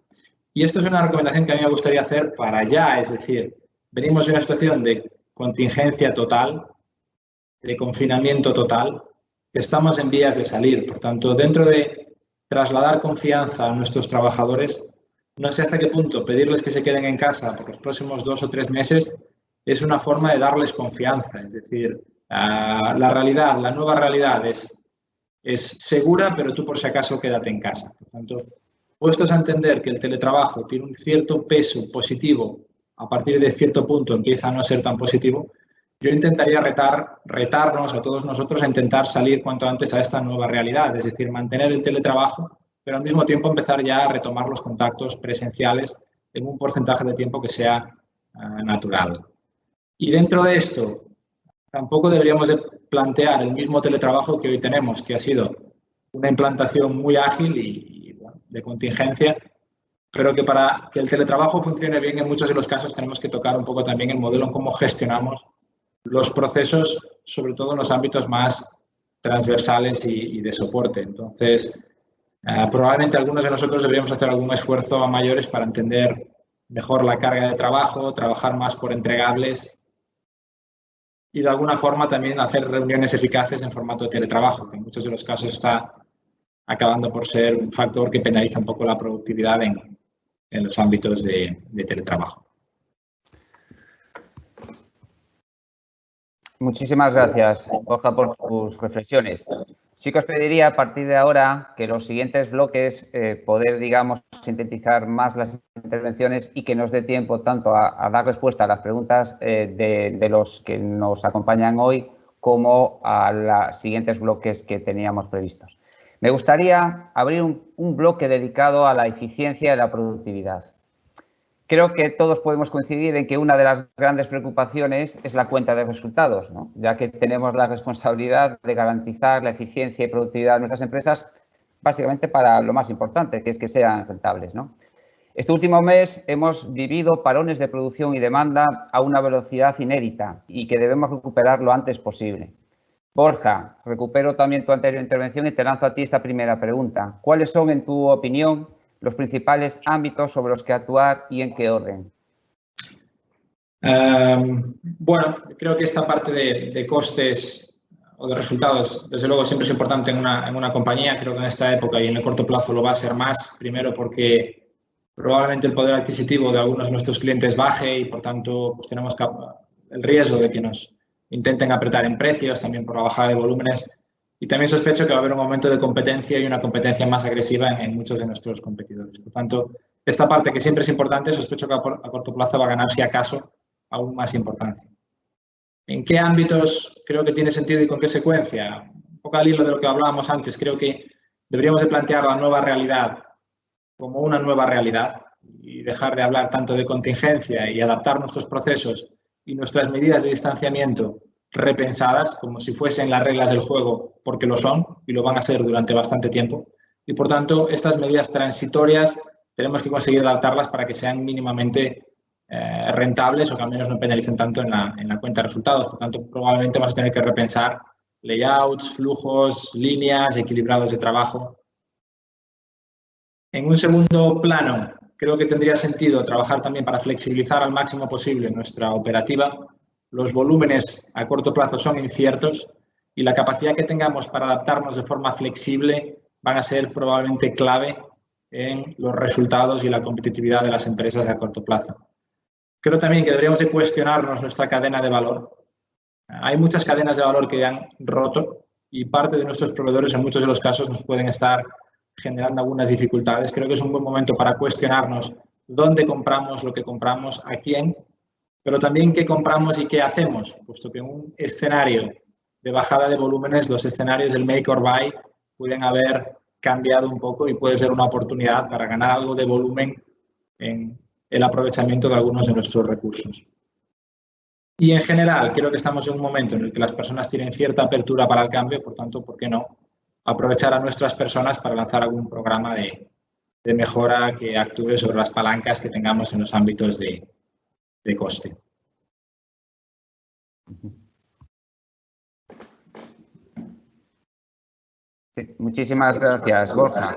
Y esto es una recomendación que a mí me gustaría hacer para ya, es decir, venimos de una situación de contingencia total, de confinamiento total, que estamos en vías de salir. Por tanto, dentro de trasladar confianza a nuestros trabajadores, no sé hasta qué punto pedirles que se queden en casa por los próximos 2 o 3 meses es una forma de darles confianza. Es decir, la realidad, la nueva realidad es segura, pero tú por si acaso quédate en casa. Por tanto, puestos a entender que el teletrabajo tiene un cierto peso positivo, a partir de cierto punto empieza a no ser tan positivo, yo intentaría retarnos a todos nosotros a intentar salir cuanto antes a esta nueva realidad, es decir, mantener el teletrabajo, pero al mismo tiempo empezar ya a retomar los contactos presenciales en un porcentaje de tiempo que sea natural. Y dentro de esto, tampoco deberíamos de plantear el mismo teletrabajo que hoy tenemos, que ha sido una implantación muy ágil y bueno, de contingencia, pero que para que el teletrabajo funcione bien en muchos de los casos tenemos que tocar un poco también el modelo en cómo gestionamos los procesos, sobre todo en los ámbitos más transversales y de soporte. Entonces, probablemente algunos de nosotros deberíamos hacer algún esfuerzo a mayores para entender mejor la carga de trabajo, trabajar más por entregables y de alguna forma también hacer reuniones eficaces en formato de teletrabajo, que en muchos de los casos está acabando por ser un factor que penaliza un poco la productividad en los ámbitos de teletrabajo. Muchísimas gracias, Borja, por tus reflexiones. Sí que os pediría a partir de ahora que los siguientes bloques poder, digamos, sintetizar más las intervenciones y que nos dé tiempo tanto a dar respuesta a las preguntas de los que nos acompañan hoy como a los siguientes bloques que teníamos previstos. Me gustaría abrir un bloque dedicado a la eficiencia y la productividad. Creo que todos podemos coincidir en que una de las grandes preocupaciones es la cuenta de resultados, ¿no? Ya que tenemos la responsabilidad de garantizar la eficiencia y productividad de nuestras empresas, básicamente para lo más importante, que es que sean rentables, ¿no? Este último mes hemos vivido parones de producción y demanda a una velocidad inédita y que debemos recuperar lo antes posible. Borja, recupero también tu anterior intervención y te lanzo a ti esta primera pregunta. ¿Cuáles son, en tu opinión, los principales ámbitos sobre los que actuar y en qué orden? Bueno, creo que esta parte de costes o de resultados, desde luego, siempre es importante en una compañía. Creo que en esta época y en el corto plazo lo va a ser más. Primero porque probablemente el poder adquisitivo de algunos de nuestros clientes baje y, por tanto, pues tenemos el riesgo de que nos intenten apretar en precios, también por la bajada de volúmenes. Y también sospecho que va a haber un aumento de competencia y una competencia más agresiva en muchos de nuestros competidores. Por tanto, esta parte que siempre es importante, sospecho que a corto plazo va a ganar, si acaso, aún más importancia. ¿En qué ámbitos creo que tiene sentido y con qué secuencia? Un poco al hilo de lo que hablábamos antes, creo que deberíamos de plantear la nueva realidad como una nueva realidad y dejar de hablar tanto de contingencia y adaptar nuestros procesos y nuestras medidas de distanciamiento repensadas como si fuesen las reglas del juego, porque lo son y lo van a ser durante bastante tiempo. Y por tanto, estas medidas transitorias tenemos que conseguir adaptarlas para que sean mínimamente rentables o que al menos no penalicen tanto en la cuenta de resultados. Por tanto, probablemente vamos a tener que repensar layouts, flujos, líneas, equilibrados de trabajo. En un segundo plano, creo que tendría sentido trabajar también para flexibilizar al máximo posible nuestra operativa. Los volúmenes a corto plazo son inciertos y la capacidad que tengamos para adaptarnos de forma flexible van a ser probablemente clave en los resultados y la competitividad de las empresas a corto plazo. Creo también que deberíamos de cuestionarnos nuestra cadena de valor. Hay muchas cadenas de valor que han roto y parte de nuestros proveedores en muchos de los casos nos pueden estar generando algunas dificultades. Creo que es un buen momento para cuestionarnos dónde compramos lo que compramos, a quién, pero también qué compramos y qué hacemos, puesto que en un escenario de bajada de volúmenes, los escenarios del make or buy pueden haber cambiado un poco y puede ser una oportunidad para ganar algo de volumen en el aprovechamiento de algunos de nuestros recursos. Y en general, creo que estamos en un momento en el que las personas tienen cierta apertura para el cambio, por tanto, ¿por qué no aprovechar a nuestras personas para lanzar algún programa de mejora que actúe sobre las palancas que tengamos en los ámbitos de coste. Sí, muchísimas gracias, Borja.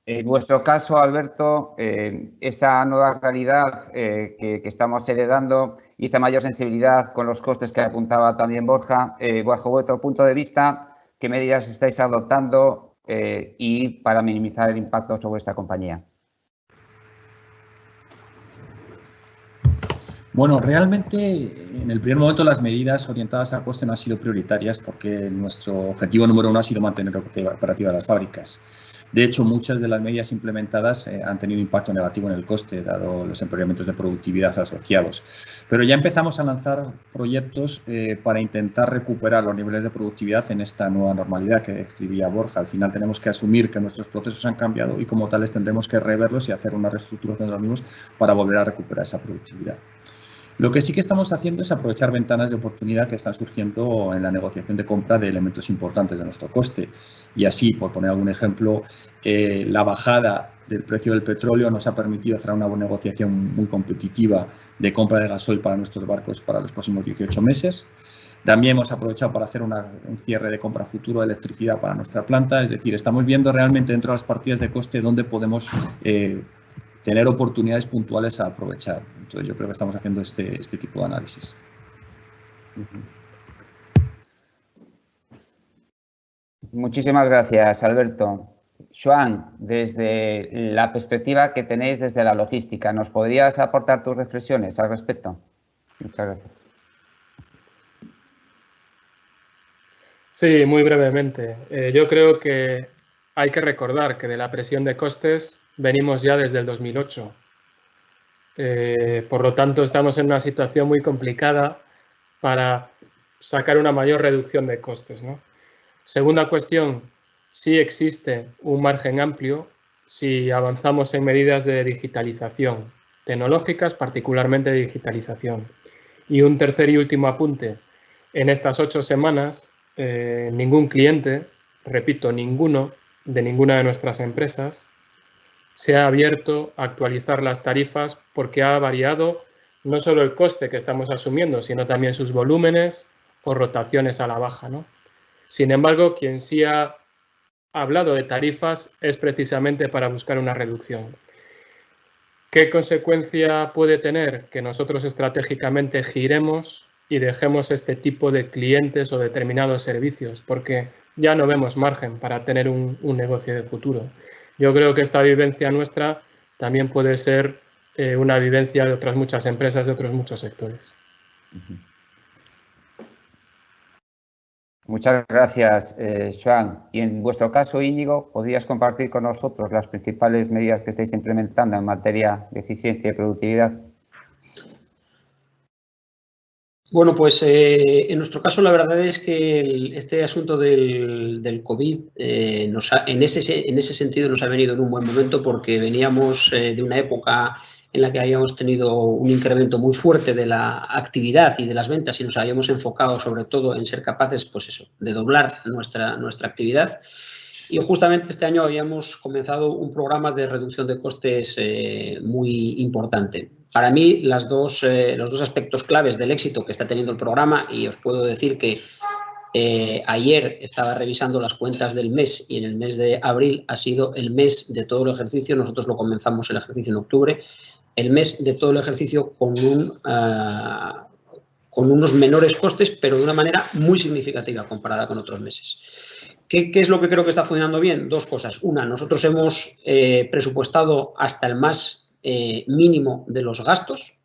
En vuestro caso, Alberto, esta nueva realidad que estamos heredando y esta mayor sensibilidad con los costes que apuntaba también Borja, bajo vuestro punto de vista, ¿qué medidas estáis adoptando y para minimizar el impacto sobre esta compañía? Bueno, realmente en el primer momento las medidas orientadas al coste no han sido prioritarias porque nuestro objetivo número uno ha sido mantener operativa las fábricas. De hecho, muchas de las medidas implementadas han tenido impacto negativo en el coste, dado los empeoramientos de productividad asociados. Pero ya empezamos a lanzar proyectos para intentar recuperar los niveles de productividad en esta nueva normalidad que describía Borja. Al final tenemos que asumir que nuestros procesos han cambiado y como tales tendremos que reverlos y hacer una reestructuración de los mismos para volver a recuperar esa productividad. Lo que sí que estamos haciendo es aprovechar ventanas de oportunidad que están surgiendo en la negociación de compra de elementos importantes de nuestro coste. Y así, por poner algún ejemplo, la bajada del precio del petróleo nos ha permitido hacer una negociación muy competitiva de compra de gasoil para nuestros barcos para los próximos 18 meses. También hemos aprovechado para hacer un cierre de compra futuro de electricidad para nuestra planta. Es decir, estamos viendo realmente dentro de las partidas de coste dónde podemos tener oportunidades puntuales a aprovechar. Entonces, yo creo que estamos haciendo este tipo de análisis. Muchísimas gracias, Alberto. Joan, desde la perspectiva que tenéis desde la logística, ¿nos podrías aportar tus reflexiones al respecto? Muchas gracias. Sí, muy brevemente. Yo creo que hay que recordar que de la presión de costes venimos ya desde el 2008. Por lo tanto, estamos en una situación muy complicada para sacar una mayor reducción de costes, ¿no? Segunda cuestión, sí existe un margen amplio si avanzamos en medidas de digitalización tecnológicas, particularmente de digitalización. Y un tercer y último apunte. En estas 8 semanas, ningún cliente, repito, ninguno de ninguna de nuestras empresas se ha abierto a actualizar las tarifas porque ha variado no solo el coste que estamos asumiendo, sino también sus volúmenes o rotaciones a la baja, ¿no? Sin embargo, quien sí ha hablado de tarifas es precisamente para buscar una reducción. ¿Qué consecuencia puede tener? Que nosotros estratégicamente giremos y dejemos este tipo de clientes o determinados servicios, porque ya no vemos margen para tener un negocio de futuro. Yo creo que esta vivencia nuestra también puede ser una vivencia de otras muchas empresas, de otros muchos sectores. Muchas gracias, Joan. Y en vuestro caso, Íñigo, ¿podrías compartir con nosotros las principales medidas que estáis implementando en materia de eficiencia y productividad? Bueno, pues en nuestro caso la verdad es que este asunto del COVID en ese sentido nos ha venido en un buen momento porque veníamos de una época en la que habíamos tenido un incremento muy fuerte de la actividad y de las ventas y nos habíamos enfocado sobre todo en ser capaces, pues eso, de doblar nuestra actividad. Y justamente este año habíamos comenzado un programa de reducción de costes muy importante. Para mí, los dos aspectos claves del éxito que está teniendo el programa, y os puedo decir que ayer estaba revisando las cuentas del mes y en el mes de abril ha sido el mes de todo el ejercicio, nosotros lo comenzamos el ejercicio en octubre, el mes de todo el ejercicio con unos menores costes, pero de una manera muy significativa comparada con otros meses. ¿Qué es lo que creo que está funcionando bien? Dos cosas. Una, nosotros hemos presupuestado hasta el más mínimo de los gastos,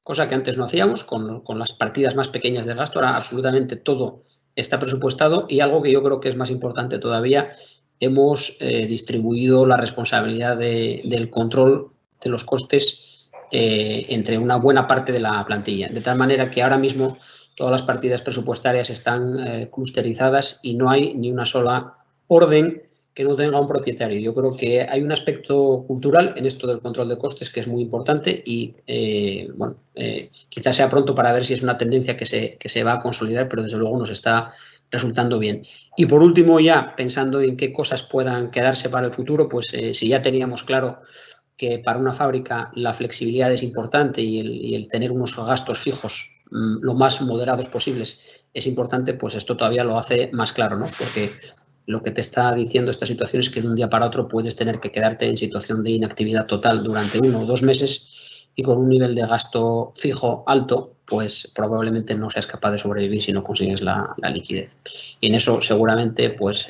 cosa que antes no hacíamos con las partidas más pequeñas de gasto. Ahora absolutamente todo está presupuestado y algo que yo creo que es más importante todavía, hemos distribuido la responsabilidad del control de los costes entre una buena parte de la plantilla. De tal manera que ahora mismo todas las partidas presupuestarias están clusterizadas y no hay ni una sola orden que no tenga un propietario. Yo creo que hay un aspecto cultural en esto del control de costes que es muy importante y quizás sea pronto para ver si es una tendencia que se va a consolidar, pero desde luego nos está resultando bien. Y por último, ya pensando en qué cosas puedan quedarse para el futuro, pues si ya teníamos claro que para una fábrica la flexibilidad es importante y el tener unos gastos fijos lo más moderados posibles es importante, pues esto todavía lo hace más claro, ¿no? Porque lo que te está diciendo esta situación es que de un día para otro puedes tener que quedarte en situación de inactividad total durante 1 o 2 meses y con un nivel de gasto fijo alto, pues probablemente no seas capaz de sobrevivir si no consigues la liquidez. Y en eso seguramente pues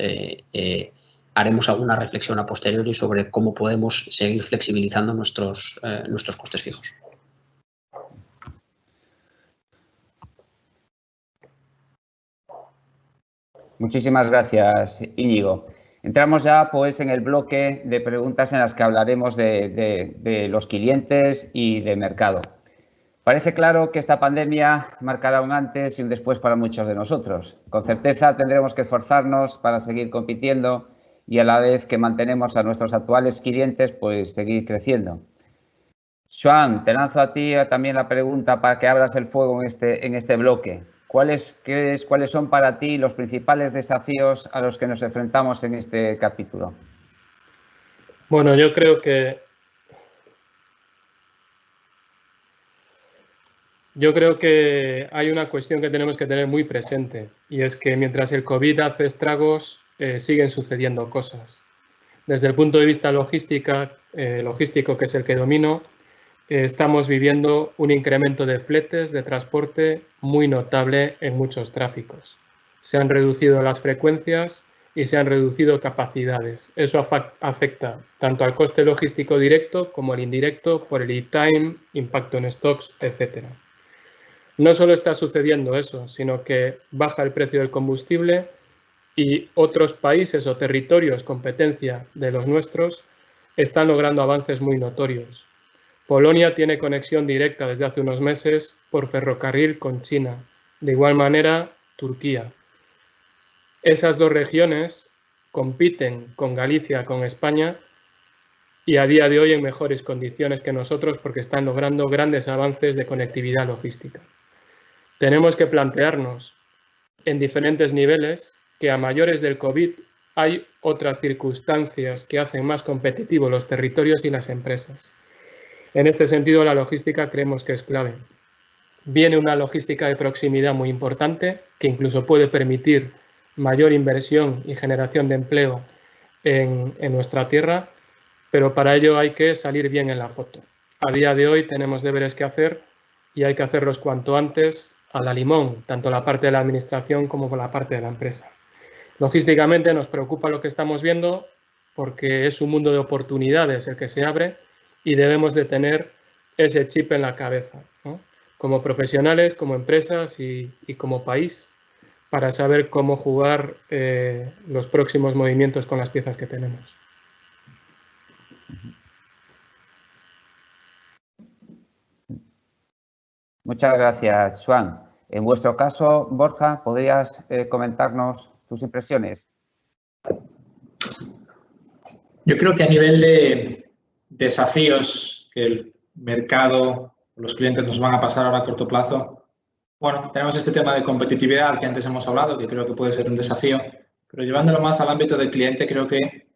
haremos alguna reflexión a posteriori sobre cómo podemos seguir flexibilizando nuestros costes fijos. Muchísimas gracias, Íñigo. Entramos ya pues en el bloque de preguntas en las que hablaremos de los clientes y de mercado. Parece claro que esta pandemia marcará un antes y un después para muchos de nosotros. Con certeza tendremos que esforzarnos para seguir compitiendo y a la vez que mantenemos a nuestros actuales clientes, pues seguir creciendo. Joan, te lanzo a ti también la pregunta para que abras el fuego en este bloque. ¿Cuáles son para ti los principales desafíos a los que nos enfrentamos en este capítulo? Bueno, yo creo que hay una cuestión que tenemos que tener muy presente y es que mientras el COVID hace estragos, siguen sucediendo cosas. Desde el punto de vista logístico, que es el que domino, estamos viviendo un incremento de fletes de transporte muy notable en muchos tráficos. Se han reducido las frecuencias y se han reducido capacidades. Eso afecta tanto al coste logístico directo como al indirecto por el e-time, impacto en stocks, etc. No solo está sucediendo eso, sino que baja el precio del combustible y otros países o territorios, competencia de los nuestros, están logrando avances muy notorios. Polonia tiene conexión directa desde hace unos meses por ferrocarril con China. De igual manera, Turquía. Esas dos regiones compiten con Galicia, con España, y a día de hoy en mejores condiciones que nosotros porque están logrando grandes avances de conectividad logística. Tenemos que plantearnos en diferentes niveles que a mayores del COVID hay otras circunstancias que hacen más competitivos los territorios y las empresas. En este sentido, la logística creemos que es clave. Viene una logística de proximidad muy importante que incluso puede permitir mayor inversión y generación de empleo en nuestra tierra, pero para ello hay que salir bien en la foto. A día de hoy tenemos deberes que hacer y hay que hacerlos cuanto antes a la limón, tanto la parte de la administración como la parte de la empresa. Logísticamente nos preocupa lo que estamos viendo porque es un mundo de oportunidades el que se abre y debemos de tener ese chip en la cabeza, ¿no? Como profesionales, como empresas y como país, para saber cómo jugar los próximos movimientos con las piezas que tenemos. Muchas gracias, Joan. En vuestro caso, Borja, ¿podrías comentarnos tus impresiones? Yo creo que a nivel de desafíos que el mercado, los clientes nos van a pasar ahora a corto plazo, bueno, tenemos este tema de competitividad que antes hemos hablado, que creo que puede ser un desafío, pero llevándolo más al ámbito del cliente, creo que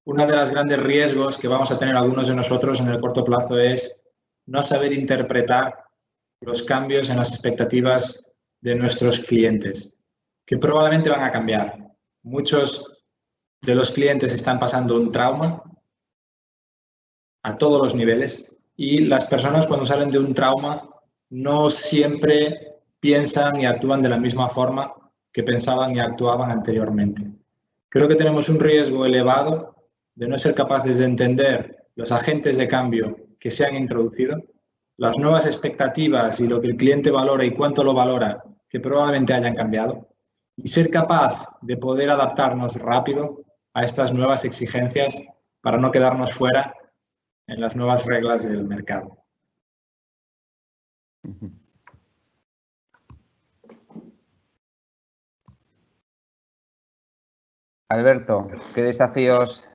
uno de los grandes riesgos que vamos a tener algunos de nosotros en el corto plazo es no saber interpretar los cambios en las expectativas de nuestros clientes, que probablemente van a cambiar. Muchos de los clientes están pasando un trauma a todos los niveles y las personas cuando salen de un trauma no siempre piensan y actúan de la misma forma que pensaban y actuaban anteriormente. Creo que tenemos un riesgo elevado de no ser capaces de entender los agentes de cambio que se han introducido, las nuevas expectativas y lo que el cliente valora y cuánto lo valora, que probablemente hayan cambiado, y ser capaz de poder adaptarnos rápido a estas nuevas exigencias para no quedarnos fuera en las nuevas reglas del mercado. Alberto, ¿qué desafíos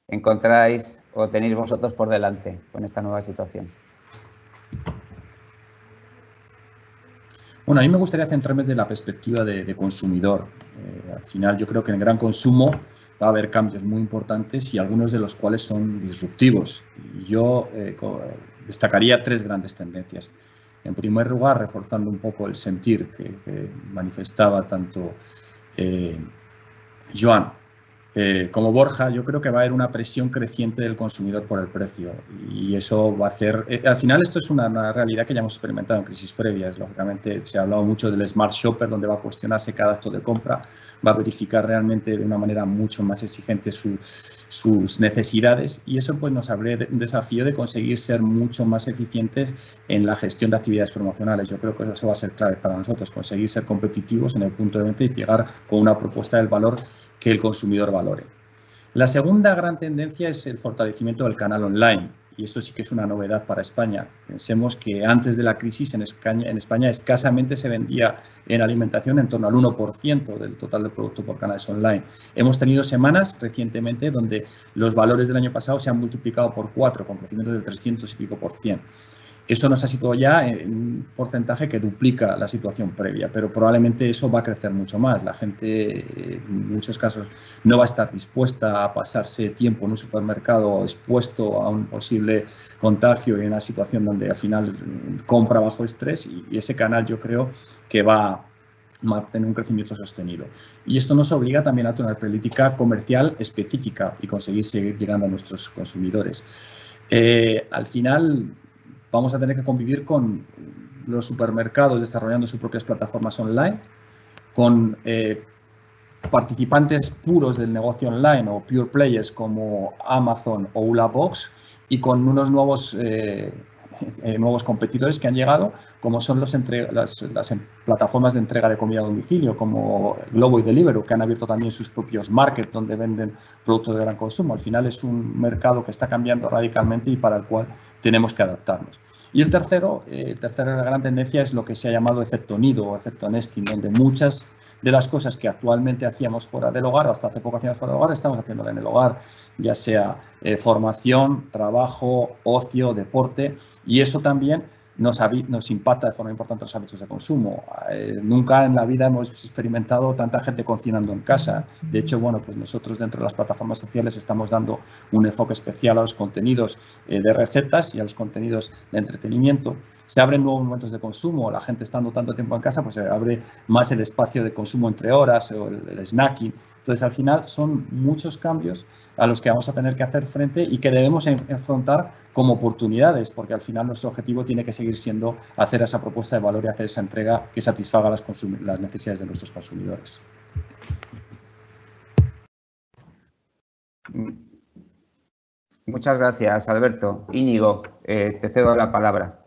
encontráis o tenéis vosotros por delante con esta nueva situación? Bueno, a mí me gustaría centrarme desde la perspectiva de consumidor. Al final yo creo que en el gran consumo va a haber cambios muy importantes y algunos de los cuales son disruptivos. Y yo destacaría 3 grandes tendencias. En primer lugar, reforzando un poco el sentir que manifestaba tanto Joan como Borja, yo creo que va a haber una presión creciente del consumidor por el precio y eso va a hacer... al final esto es una realidad que ya hemos experimentado en crisis previas. Lógicamente se ha hablado mucho del Smart Shopper, donde va a cuestionarse cada acto de compra, va a verificar realmente de una manera mucho más exigente sus necesidades y eso pues nos abre un desafío de conseguir ser mucho más eficientes en la gestión de actividades promocionales. Yo creo que eso va a ser clave para nosotros, conseguir ser competitivos en el punto de venta y llegar con una propuesta del valor que el consumidor valore. La segunda gran tendencia es el fortalecimiento del canal online y esto sí que es una novedad para España. Pensemos que antes de la crisis en España escasamente se vendía en alimentación en torno al 1% del total del producto por canales online. Hemos tenido semanas recientemente donde los valores del año pasado se han multiplicado por 4 con crecimiento del 300 y pico %. Eso nos ha situado ya en un porcentaje que duplica la situación previa, pero probablemente eso va a crecer mucho más. La gente, en muchos casos, no va a estar dispuesta a pasarse tiempo en un supermercado expuesto a un posible contagio y en una situación donde al final compra bajo estrés y ese canal yo creo que va a tener un crecimiento sostenido. Y esto nos obliga también a tener una política comercial específica y conseguir seguir llegando a nuestros consumidores. Al final vamos a tener que convivir con los supermercados desarrollando sus propias plataformas online, con participantes puros del negocio online o pure players como Amazon o Ulabox y con unos nuevos competidores que han llegado, como son las plataformas de entrega de comida a domicilio, como Glovo y Deliveroo, que han abierto también sus propios markets donde venden productos de gran consumo. Al final es un mercado que está cambiando radicalmente y para el cual tenemos que adaptarnos. Y el tercera gran tendencia es lo que se ha llamado efecto nido o efecto nesting, donde muchas de las cosas que actualmente hacíamos fuera del hogar o hasta hace poco hacíamos fuera del hogar, estamos haciéndola en el hogar, ya sea formación, trabajo, ocio, deporte, y eso también nos impacta de forma importante en los hábitos de consumo. Nunca en la vida hemos experimentado tanta gente cocinando en casa. De hecho, bueno, pues nosotros dentro de las plataformas sociales estamos dando un enfoque especial a los contenidos de recetas y a los contenidos de entretenimiento. Se abren nuevos momentos de consumo, la gente estando tanto tiempo en casa, pues se abre más el espacio de consumo entre horas o el snacking. Entonces, al final son muchos cambios a los que vamos a tener que hacer frente y que debemos afrontar como oportunidades, porque al final nuestro objetivo tiene que seguir siendo hacer esa propuesta de valor y hacer esa entrega que satisfaga las necesidades de nuestros consumidores. Muchas gracias, Alberto. Íñigo, te cedo la palabra.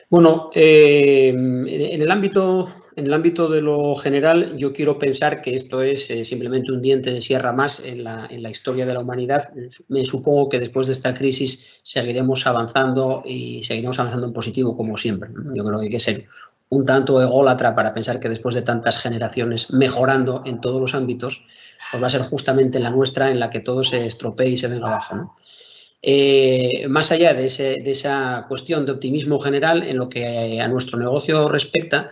Bueno, en el ámbito de lo general, yo quiero pensar que esto es simplemente un diente de sierra más en la historia de la humanidad. Me supongo que después de esta crisis seguiremos avanzando y seguiremos avanzando en positivo como siempre. Yo creo que hay que ser un tanto ególatra para pensar que después de tantas generaciones mejorando en todos los ámbitos, pues va a ser justamente la nuestra en la que todo se estropee y se venga abajo, ¿no? Más allá de esa cuestión de optimismo general, en lo que a nuestro negocio respecta,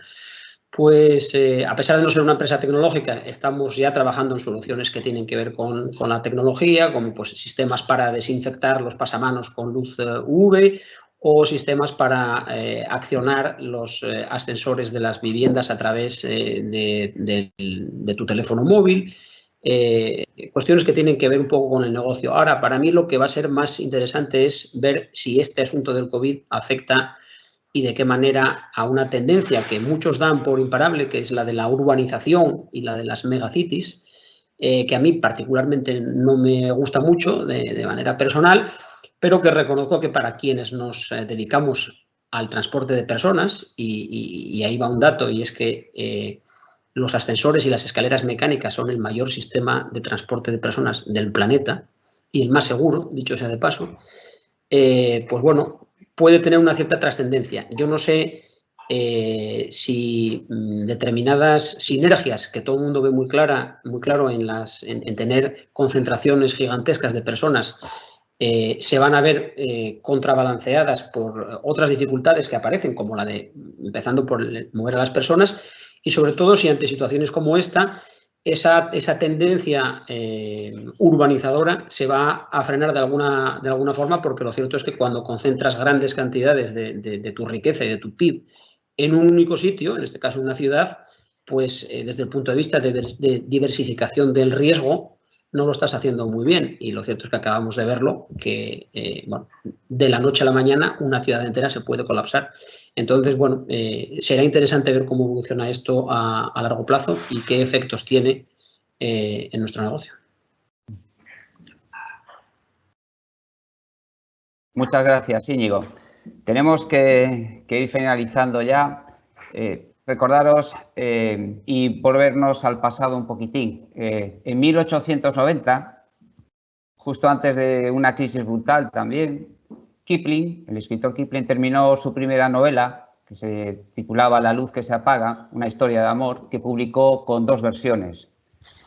pues a pesar de no ser una empresa tecnológica, estamos ya trabajando en soluciones que tienen que ver con la tecnología, como pues sistemas para desinfectar los pasamanos con luz UV o sistemas para accionar los ascensores de las viviendas a través de tu teléfono móvil. Cuestiones que tienen que ver un poco con el negocio. Ahora, para mí lo que va a ser más interesante es ver si este asunto del COVID afecta y de qué manera a una tendencia que muchos dan por imparable, que es la de la urbanización y la de las megacities, que a mí particularmente no me gusta mucho de manera personal, pero que reconozco que para quienes nos dedicamos al transporte de personas, y ahí va un dato, y es que los ascensores y las escaleras mecánicas son el mayor sistema de transporte de personas del planeta y el más seguro, dicho sea de paso, pues bueno, puede tener una cierta trascendencia. Yo no sé si determinadas sinergias que todo el mundo ve muy claro en tener concentraciones gigantescas de personas se van a ver contrabalanceadas por otras dificultades que aparecen, como la de, empezando por mover a las personas, y sobre todo si ante situaciones como esta, esa tendencia urbanizadora se va a frenar de alguna forma, porque lo cierto es que cuando concentras grandes cantidades de tu riqueza y de tu PIB en un único sitio, en este caso una ciudad, pues desde el punto de vista de diversificación del riesgo, no lo estás haciendo muy bien. Y lo cierto es que acabamos de verlo, que bueno, de la noche a la mañana una ciudad entera se puede colapsar. Entonces, bueno, será interesante ver cómo evoluciona esto a largo plazo y qué efectos tiene en nuestro negocio. Muchas gracias, Íñigo. Tenemos que ir finalizando ya. Recordaros y volvernos al pasado un poquitín. En 1890, justo antes de una crisis brutal también, Kipling, el escritor Kipling, terminó su primera novela, que se titulaba La luz que se apaga, una historia de amor, que publicó con 2 versiones.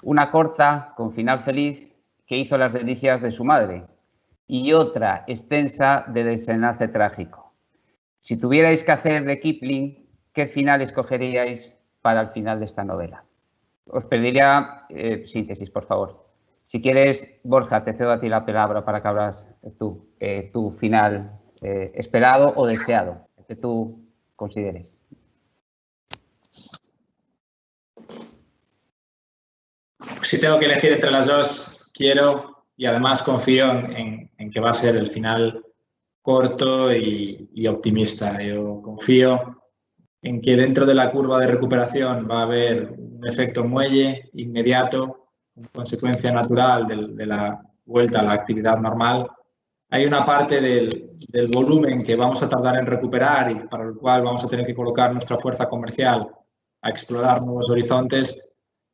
Una corta, con final feliz, que hizo las delicias de su madre, y otra extensa de desenlace trágico. Si tuvierais que hacer de Kipling, ¿qué final escogeríais para el final de esta novela? Os pediría síntesis, por favor. Si quieres, Borja, te cedo a ti la palabra para que abras tu final esperado o deseado, que tú consideres. Si tengo que elegir entre las dos, quiero y además confío en que va a ser el final corto y optimista. Yo confío en que dentro de la curva de recuperación va a haber un efecto muelle inmediato, como consecuencia natural de la vuelta a la actividad normal. Hay una parte del volumen que vamos a tardar en recuperar y para el cual vamos a tener que colocar nuestra fuerza comercial a explorar nuevos horizontes.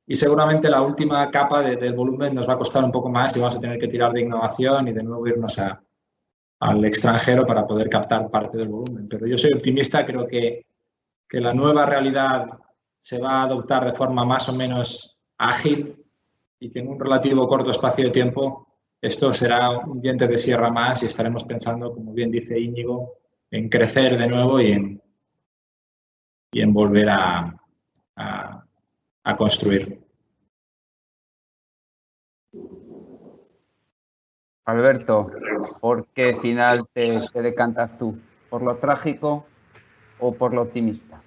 Y seguramente la última capa del volumen nos va a costar un poco más y vamos a tener que tirar de innovación y de nuevo irnos al extranjero para poder captar parte del volumen. Pero yo soy optimista, creo que la nueva realidad se va a adoptar de forma más o menos ágil y que en un relativo corto espacio de tiempo esto será un diente de sierra más y estaremos pensando, como bien dice Íñigo, en crecer de nuevo y en volver a construir. Alberto, ¿por qué final te decantas tú? ¿Por lo trágico o por lo optimista?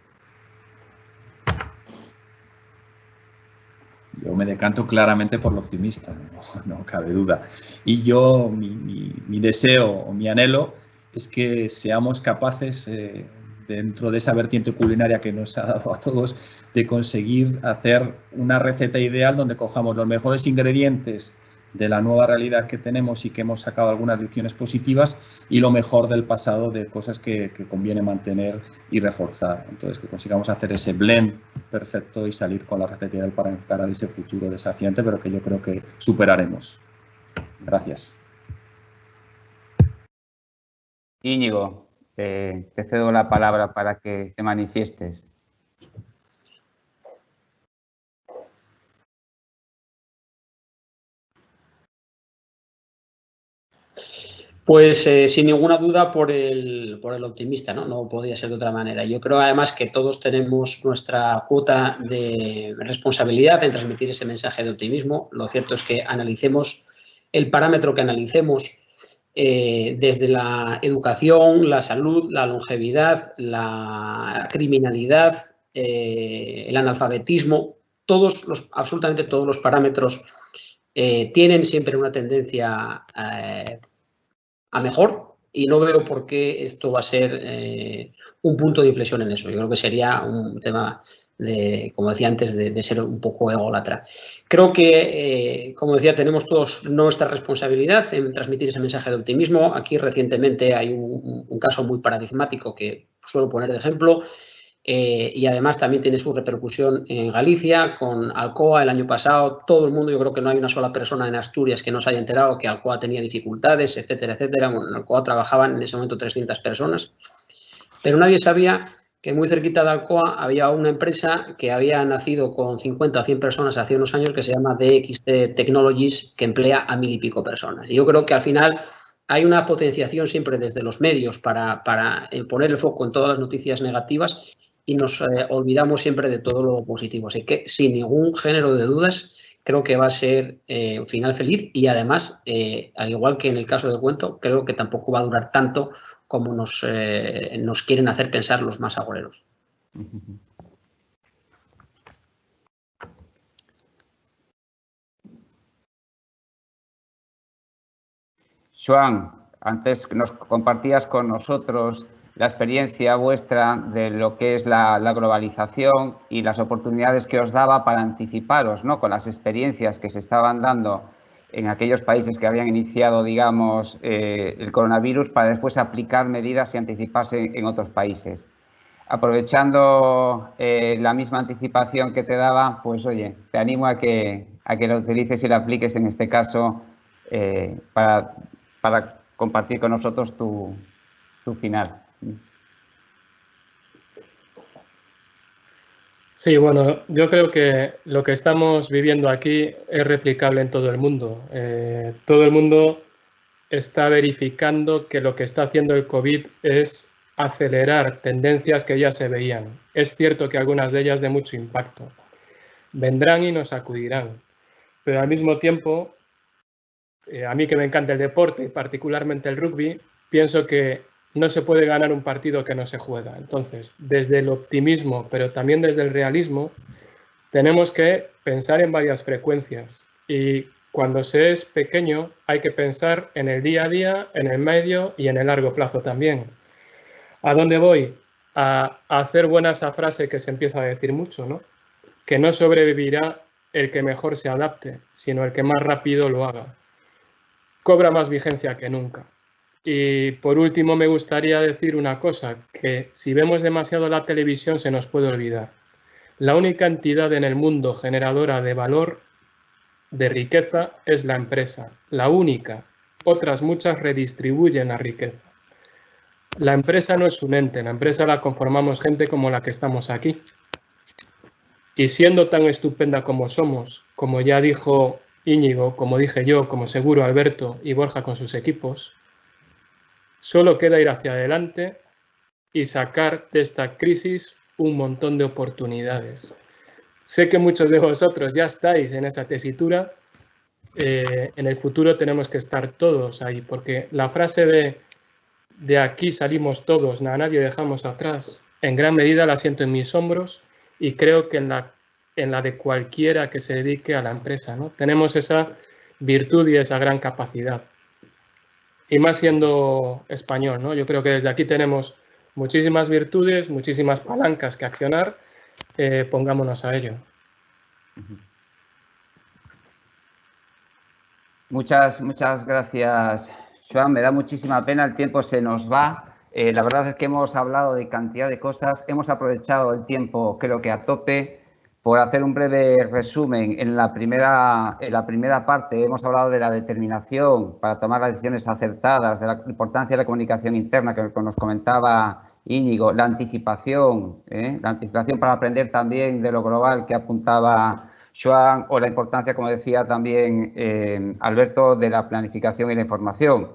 Yo me decanto claramente por lo optimista, no cabe duda. Y yo, mi deseo o mi anhelo es que seamos capaces, dentro de esa vertiente culinaria que nos ha dado a todos, de conseguir hacer una receta ideal donde cojamos los mejores ingredientes de la nueva realidad que tenemos y que hemos sacado algunas lecciones positivas y lo mejor del pasado, de cosas que conviene mantener y reforzar. Entonces, que consigamos hacer ese blend perfecto y salir con la receta ideal para encarar ese futuro desafiante, pero que yo creo que superaremos. Gracias. Íñigo, te cedo la palabra para que te manifiestes. Pues sin ninguna duda por el optimista, ¿no? No podría ser de otra manera. Yo creo además que todos tenemos nuestra cuota de responsabilidad en transmitir ese mensaje de optimismo. Lo cierto es que analicemos el parámetro que analicemos, desde la educación, la salud, la longevidad, la criminalidad, el analfabetismo, absolutamente todos los parámetros tienen siempre una tendencia a mejor y no veo por qué esto va a ser un punto de inflexión en eso. Yo creo que sería un tema, como decía antes, de ser un poco ególatra. Creo que, como decía, tenemos todos nuestra responsabilidad en transmitir ese mensaje de optimismo. Aquí recientemente hay un caso muy paradigmático que suelo poner de ejemplo. Y además también tiene su repercusión en Galicia con Alcoa el año pasado. Todo el mundo, yo creo que no hay una sola persona en Asturias que no se haya enterado que Alcoa tenía dificultades, etcétera, etcétera. Bueno, en Alcoa trabajaban en ese momento 300 personas, pero nadie sabía que muy cerquita de Alcoa había una empresa que había nacido con 50 o 100 personas hace unos años que se llama DXT Technologies, que emplea a 1000 y pico personas. Y yo creo que al final hay una potenciación siempre desde los medios para poner el foco en todas las noticias negativas y nos olvidamos siempre de todo lo positivo. Así que, sin ningún género de dudas, creo que va a ser un final feliz y además, al igual que en el caso del cuento, creo que tampoco va a durar tanto como nos quieren hacer pensar los más agoreros. Joan, antes nos compartías con nosotros la experiencia vuestra de lo que es la globalización y las oportunidades que os daba para anticiparos, ¿no?, con las experiencias que se estaban dando en aquellos países que habían iniciado, digamos, el coronavirus, para después aplicar medidas y anticiparse en otros países. Aprovechando la misma anticipación que te daba, pues oye, te animo a que lo utilices y lo apliques en este caso para compartir con nosotros tu final. Sí, bueno, yo creo que lo que estamos viviendo aquí es replicable en todo el mundo. Todo el mundo está verificando que lo que está haciendo el COVID es acelerar tendencias que ya se veían. Es cierto que algunas de ellas de mucho impacto. Vendrán y nos sacudirán. Pero al mismo tiempo, a mí que me encanta el deporte, particularmente el rugby, pienso que no se puede ganar un partido que no se juega. Entonces, desde el optimismo, pero también desde el realismo, tenemos que pensar en varias frecuencias. Y cuando se es pequeño, hay que pensar en el día a día, en el medio y en el largo plazo también. ¿A dónde voy? A hacer buena esa frase que se empieza a decir mucho, ¿no? Que no sobrevivirá el que mejor se adapte, sino el que más rápido lo haga. Cobra más vigencia que nunca. Y por último me gustaría decir una cosa, que si vemos demasiado la televisión se nos puede olvidar. La única entidad en el mundo generadora de valor, de riqueza, es la empresa. La única. Otras muchas redistribuyen la riqueza. La empresa no es un ente, la empresa la conformamos gente como la que estamos aquí. Y siendo tan estupenda como somos, como ya dijo Íñigo, como dije yo, como seguro Alberto y Borja con sus equipos, solo queda ir hacia adelante y sacar de esta crisis un montón de oportunidades. Sé que muchos de vosotros ya estáis en esa tesitura. En el futuro tenemos que estar todos ahí, porque la frase de aquí salimos todos, a nadie dejamos atrás, en gran medida la siento en mis hombros y creo que en la de cualquiera que se dedique a la empresa, ¿no? Tenemos esa virtud y esa gran capacidad. Y más siendo español, ¿no? Yo creo que desde aquí tenemos muchísimas virtudes, muchísimas palancas que accionar, pongámonos a ello. Muchas gracias, Joan. Me da muchísima pena, el tiempo se nos va. La verdad es que hemos hablado de cantidad de cosas, hemos aprovechado el tiempo creo que a tope. Por hacer un breve resumen, en la primera parte hemos hablado de la determinación para tomar las decisiones acertadas, de la importancia de la comunicación interna que nos comentaba Íñigo, la anticipación para aprender también de lo global que apuntaba Joan, o la importancia, como decía también Alberto, de la planificación y la información.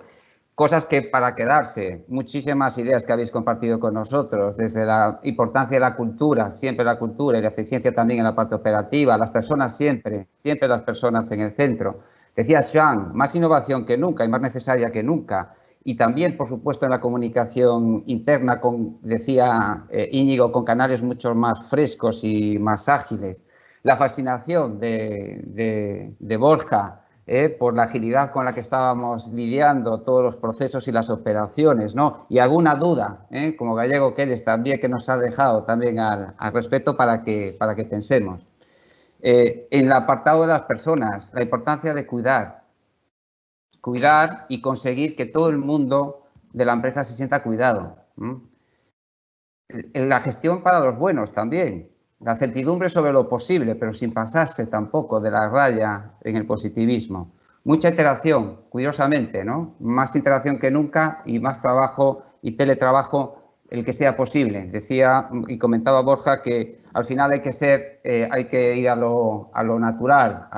Cosas que para quedarse, muchísimas ideas que habéis compartido con nosotros, desde la importancia de la cultura, siempre la cultura, y la eficiencia también en la parte operativa, las personas siempre las personas en el centro. Decía Joan, más innovación que nunca y más necesaria que nunca. Y también, por supuesto, en la comunicación interna, decía Íñigo, con canales mucho más frescos y más ágiles. La fascinación de Borja, por la agilidad con la que estábamos lidiando todos los procesos y las operaciones, ¿no? Y alguna duda, como Gallego que eres también, que nos ha dejado también al respecto para que pensemos. En el apartado de las personas, la importancia de cuidar y conseguir que todo el mundo de la empresa se sienta cuidado. La gestión para los buenos también. La certidumbre sobre lo posible, pero sin pasarse tampoco de la raya en el positivismo. Mucha interacción, curiosamente, ¿no? Más interacción que nunca y más trabajo y teletrabajo el que sea posible. Decía y comentaba Borja que al final hay que ir a lo natural,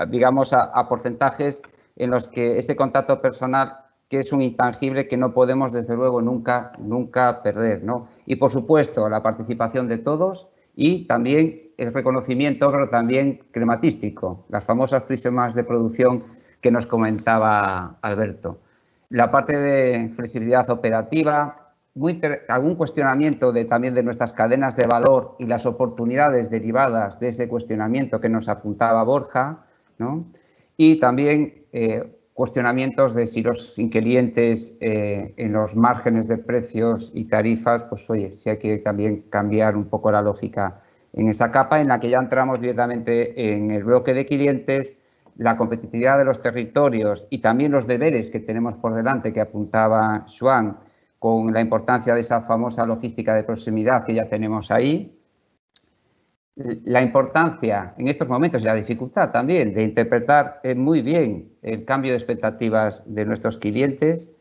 digamos, a porcentajes en los que ese contacto personal, que es un intangible que no podemos, desde luego, nunca perder, ¿no? Y, por supuesto, la participación de todos y también el reconocimiento, pero también crematístico, las famosas prisiones de producción que nos comentaba Alberto. La parte de flexibilidad operativa, algún cuestionamiento también de nuestras cadenas de valor y las oportunidades derivadas de ese cuestionamiento que nos apuntaba Borja, ¿no? Y también cuestionamientos de si los inquilientes en los márgenes de precios y tarifas, pues oye, si hay que también cambiar un poco la lógica en esa capa en la que ya entramos directamente en el bloque de clientes, la competitividad de los territorios y también los deberes que tenemos por delante que apuntaba Joan, con la importancia de esa famosa logística de proximidad que ya tenemos ahí. La importancia en estos momentos y la dificultad también de interpretar muy bien el cambio de expectativas de nuestros clientes,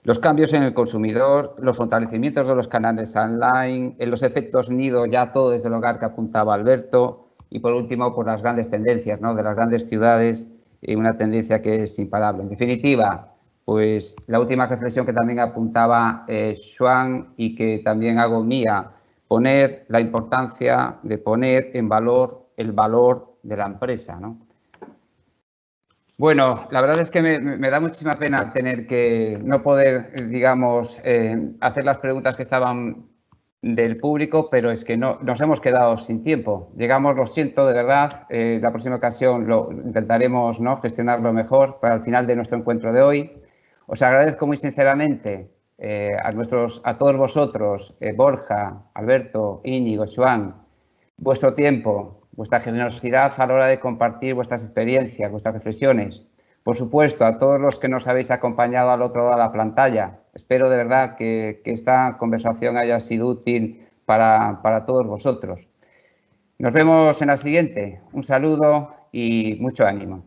los cambios en el consumidor, los fortalecimientos de los canales online, los efectos nido, ya todo desde el hogar que apuntaba Alberto, y por último, por las grandes tendencias, ¿no?, de las grandes ciudades, una tendencia que es imparable. En definitiva, pues la última reflexión que también apuntaba Joan y que también hago mía, poner la importancia de poner en valor el valor de la empresa, ¿no? Bueno, la verdad es que me da muchísima pena tener que no poder, digamos, hacer las preguntas que estaban del público, pero es que nos hemos quedado sin tiempo. Llegamos, lo siento, de verdad. La próxima ocasión intentaremos, ¿no?, gestionarlo mejor para el final de nuestro encuentro de hoy. Os agradezco muy sinceramente a todos vosotros, Borja, Alberto, Íñigo, Joan, vuestro tiempo, vuestra generosidad a la hora de compartir vuestras experiencias, vuestras reflexiones. Por supuesto, a todos los que nos habéis acompañado al otro lado de la pantalla. Espero de verdad que esta conversación haya sido útil para todos vosotros. Nos vemos en la siguiente. Un saludo y mucho ánimo.